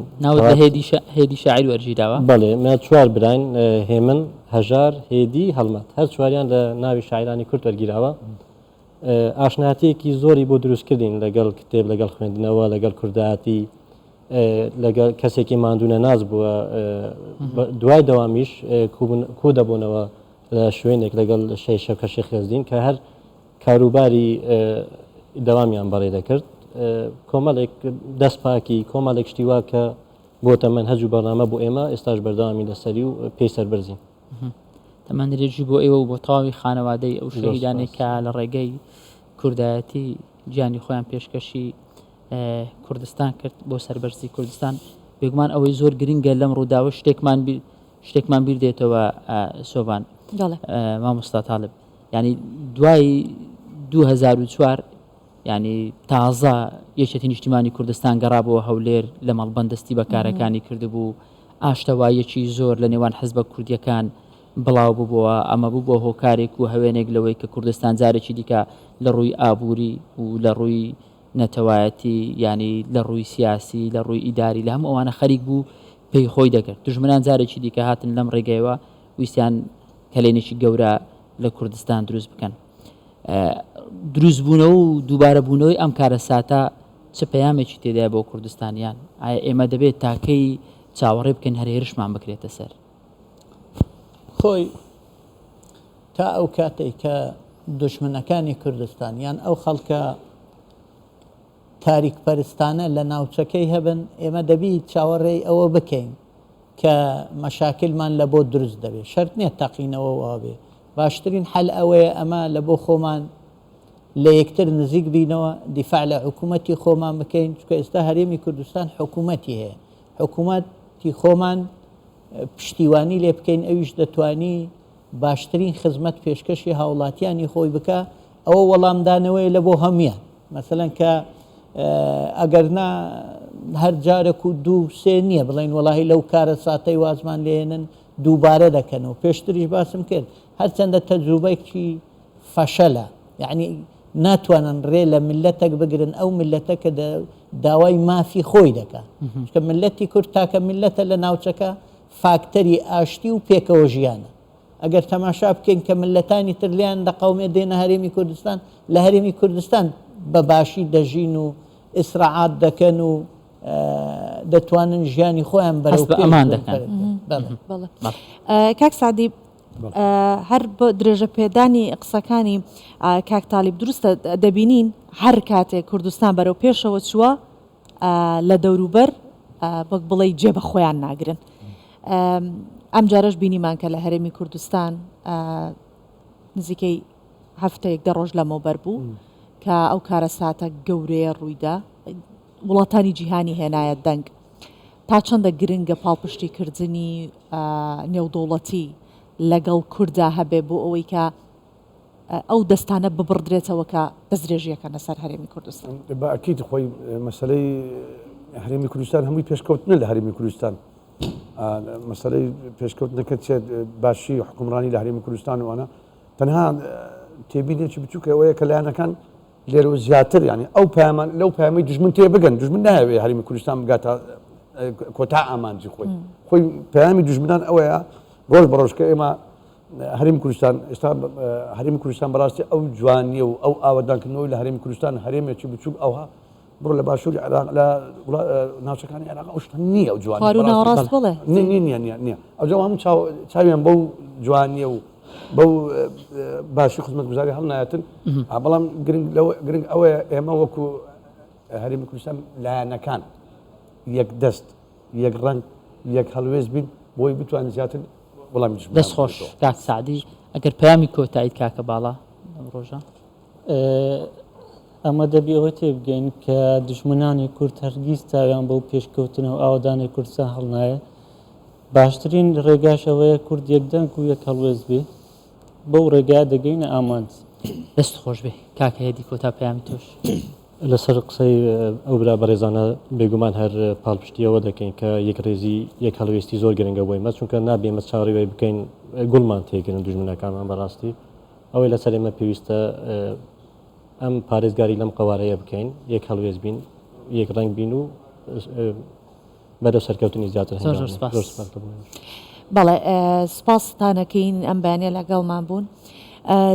هێدی شاعیر وەرگیراوە بەڵێ مە چوار براین هێمن هەژار هێدی هەڵمەت هەر چواریان لە ناوی شاعرانی کورد وەرگیراوە ئاشناتیەکی زۆری بۆ دروستکردین لەگەڵ کتێب لەگەڵ خوێندنەوە لەگەڵ کوردایەتی لەگەڵ کەسێکی ماندوونە ناز بووە دوای دەوامیش کو دەبوونەوە لە شوێنێک لەگەڵ شەی شەوکەت شێخەزین کە هەر کاروباری دەوامیان بەڕێ دەکرد کۆمەڵێک دەستپاکی کۆمەڵێک شتیوا کە بۆتە منهەج و بەرنامە بۆ ئێمە ئێستاش بەردەوامی لەسەری و پێی سەربەرزین تەمان درێژی بۆ ئێوە و بۆ تەواوی خانەوادەی ئەو شەهیدانێکە لە ڕێگەی کوردایەتی گیانی خۆیان پێشکەشی کوردستان کرد بۆ سەربەرزی کوردستان بێگومان ئەوەی زۆر گرنگە لەم ڕووداوە شتێکمان بیر دێتەوە سۆڤان مامۆستا تاالب ینی دوای 2004 ینی تازە یەکێتی نیشتیمانی کوردستان گەڕابەوە هەولێر لە مەڵبەندستی بەکارەکانی کردبوو ئاشتەوایەکی زۆر لە نێوان حزبە کوردیەکان بڵاو بووبەوە ئەمە بوو بۆ هۆکارێک و هەوێنێک لەوەی کە کوردستان جارێکی دیکە لە ڕووی ئابووری و لە ڕووی نەتەوایەتی ینی لە ڕووی سیاسی لە ڕووی ئیداری لە هەموو ئەوانە خەریک بوو پێی خۆی دەکرد دژمنان جارێکی دیکە هاتن لەم ڕێگەیەوە ویسیان کەلێنێکی گەورە لە کوردستان دروست بکەن دروستبوونەوە و دووبارە بوونەوەی ئەم کارە ساتە چه پەیامێکی تێدای بۆ کوردستانیان ئایا ئێمە دەبێت تاکەی چاوەڕێ بکەین هەر هێرشمان بکرێتە سەر خۆی تا ئەو کاتێک کە دژمنەکانی کوردستان یان ئەو خەڵکە تاریک پەرستانە لە ناوچەکەی هەبن ئێمە دەبی چاوەڕێی ئەوە بکەین کە مەشاکلمان لە بۆ دروست دەبێت شەرت نییە تەقینەوە وابێ باشترین حەل ئەوەیە ئەمە لە بۆ خۆمان لە یەکتر نزیک بینەوە دیفاع لە حکوومەتی خۆمان بکەین چکە ئێستا هەرێمی کوردستان حکوومەتی هەیە حکوومەتی خۆمان پشتیوانی لێ بکەین ئەویش دەتوانی باشترین خزمەت پێشکەشی هاوڵاتیانی خۆی بکە ئەوە وەڵامدانەوەی لە بۆ هەمویان مەسەلەن کە ئەگەرنا هەر جارێک و دوو سێ نییە بڵین وەڵاهی لەو کارە ساتەی وازمان لێنن دووبارە دەکەنەوە پێشتریش باسم کرد هەرچەندە تەجروبەیەکی فەشەلە یعنی ناتوانن ڕێ لە ملەتێک بگرن ئەو ملەتە کە داوای مافی خۆی دەکات کە ملەتی کورد تاکە ملەتە لە ناوچەکە فاکتەری ئاشتی و پێکەوە ژیانە ئەگەر تەماشا بکەین کە ملەتانی ترلیان لە قەومێ دێنە هەرێمی کوردستان لە هەرێمی کوردستان بە باشی دەژین و ئیسراعات دەکەن و دەتوانن ژیانی خۆیان بەرەو ئەمان دەکەن. کاک سعدی هەر بە درێژە پێدانی قسەکانی کاک تاالب دروستە دەبینین هەر کاتێک کوردستان بەرەو پێشەوە چووە لە دەوروبەر بەک بڵێ جێبە خۆیان ناگرن. ئەم جارەش بینیمان کە لە هەرێمی کوردستان نزیکەی هەفتەیەک دە ڕۆژ لەمەوبەر بوو کە ئەو کارە ساتە گەورەیە ڕوویدا وڵاتانی جیهانی هێنایە دەنگ تا چەندە گرنگە پاڵپشتی کردنی نێودوڵەتی لەگەڵ کووردا هەبێ بۆ ئەوەی کە ئەو دەستانە ببڕدرێتەوە کە دەستدرێژیەکە لەسەر هەرێمی کوردستان. بەئەکید خۆی مەسلەی هەرێمی کوردستان هەمووی پێشکەوتنە لە هەرێمی کوردستان مەسلەی پێشکەوتنەکە چێت باشی حکومڕانی لە هەرێمی کوردستان وانە تەنها تێبینێکی بچووکە ئەوەیە کە لایەنەکان لێرە زیاتر ینی ئەو پامان لەو پامی دژمن تێ بگەن دژمن ناوێ هەرێمی کوردستان بگاتە کۆتا ئامانجی خۆی پامی دژمنان ئەوەیە ڕۆژ بە ڕۆژکە ئێمە هەرێمی کوردستان ئێستا هەرێمی کوردستان بەڕاستی ئەو جوانیە و ئەو ئاوەدانکردنەوەی لە هەرێمی کوردستان هەرێمێکی بچووک ئەوها بڕۆ لە باشووری عێراق لە ناوچەکانی عێراق ئەو شتە نییە ئەو جوانی ناڕاست بڵێ نییە ئەو جا هەموو چاویان بەو جوانیە و بەو باشی خزمەتگوزاری هەڵنایەتن بەڵام گرنگ ئەوەیە ئێمە وەکو هەرێمی کوردستان لایەنەکان یەک دەست یەک ڕەنگ یەک هەڵوێز بین بۆی بتوانین زیاتر وەڵامی دەستخۆش کاک سعدی ئەگەر پەیامی کۆتاییت کاکە باڵا ڕۆژە ئەمە دەبی ئەوە تێبگەین کە دژمنانی کورد هەرگیز تاویان بەو پێشکەوتنەوە ئاوادانی کوردستان هەڵنایە باشترین ڕێگاش ئەوەیە کورد یەکدەنگ و یەک هەڵوێز بێ بەو ڕێگا دەگەینە ئامانج دەست خۆش بێ کاکە هێدی کۆتا پەیامی تۆش لەسەر قسەی ئەو برا بەڕێزانە بێگومان هەر پاڵپشتیەوە دەکەین کە یەک ڕێزی یەک هەڵوێستی زۆر گرنگە بۆی مە چونکە نابێمە چاڕێوەی بکەین گوڵمان تێگرن دوژمنەکانمان بەڕاستی ئەوەی لەسەر ئێمە پێویستە ئەم پارێزگاری لەم قوارەیە بکەین یەک هەڵوێز بین یەک ڕنگ بین و بەرەو سەرکەوتنی زیاتر بەڵێ سپاستانەکەین ئەم بەیانێ لەگەڵمان بوون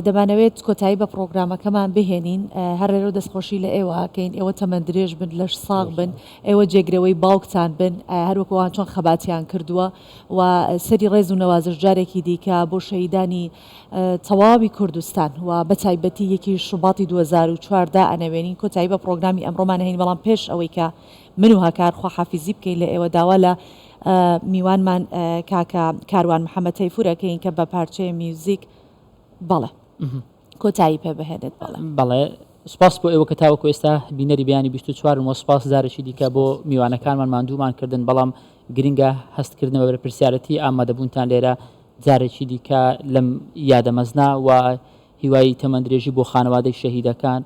دەمانەوێت کۆتایی بە پرۆگرامەکەمان بهێنین هەرێرە دەستخۆشی لە ئێوەکەین ئێوە تەمەند درێژ بن لەش ساغ بن ئێوە جێگرەوەی باوکتان بن هەروەکەوان چۆن خەباتیان کردووە و سەری ڕێز و نەوازش جارێکی دیکە بۆ شەیدانی تەواوی کوردستان و بە تایبەتی یەکی شوباتی 2014 ئەنەوێنین کۆتایی بە پرۆگرامی ئەمڕۆمان هەین بەڵام پێش ئەوەی کە من و هاکار خوا حافیزی بکەین لە ئێوە داوا لە میوانمان کاکە کاروان محەممەد تەیفورەکەین کە بە پارچەیە میوزیک بەڵێ کۆتایی پێ بهێنێت بەڵێ سپاس بۆ ئێوە کە تاوەکو ئێستا بینەری بیانی 24 و سپاس زارێکی دیکە بۆ میوانەکانمان ماندوومان کردن بەڵام گرنگە هەستکردنەوە بەرە پرسیارەتی ئامادەبوونتان لێرە جارێکی دیکە لەم یادەمەزنا و هیوای تەمەندرێژی بۆ خانەوادەی شەهیدەکان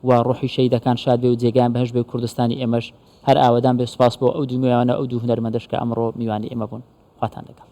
و ڕۆحی شەهیدەکان شاد بێ و جێگیان بەهەش بێ کوردستانی ئێمەش هەر ئاوادان بێ سپاس بۆ ئەو دوو میوانە ئەو دوو هونەرمەندەش کە ئەمڕۆ میوانی ئێمە بوون خواتان لەگەڵ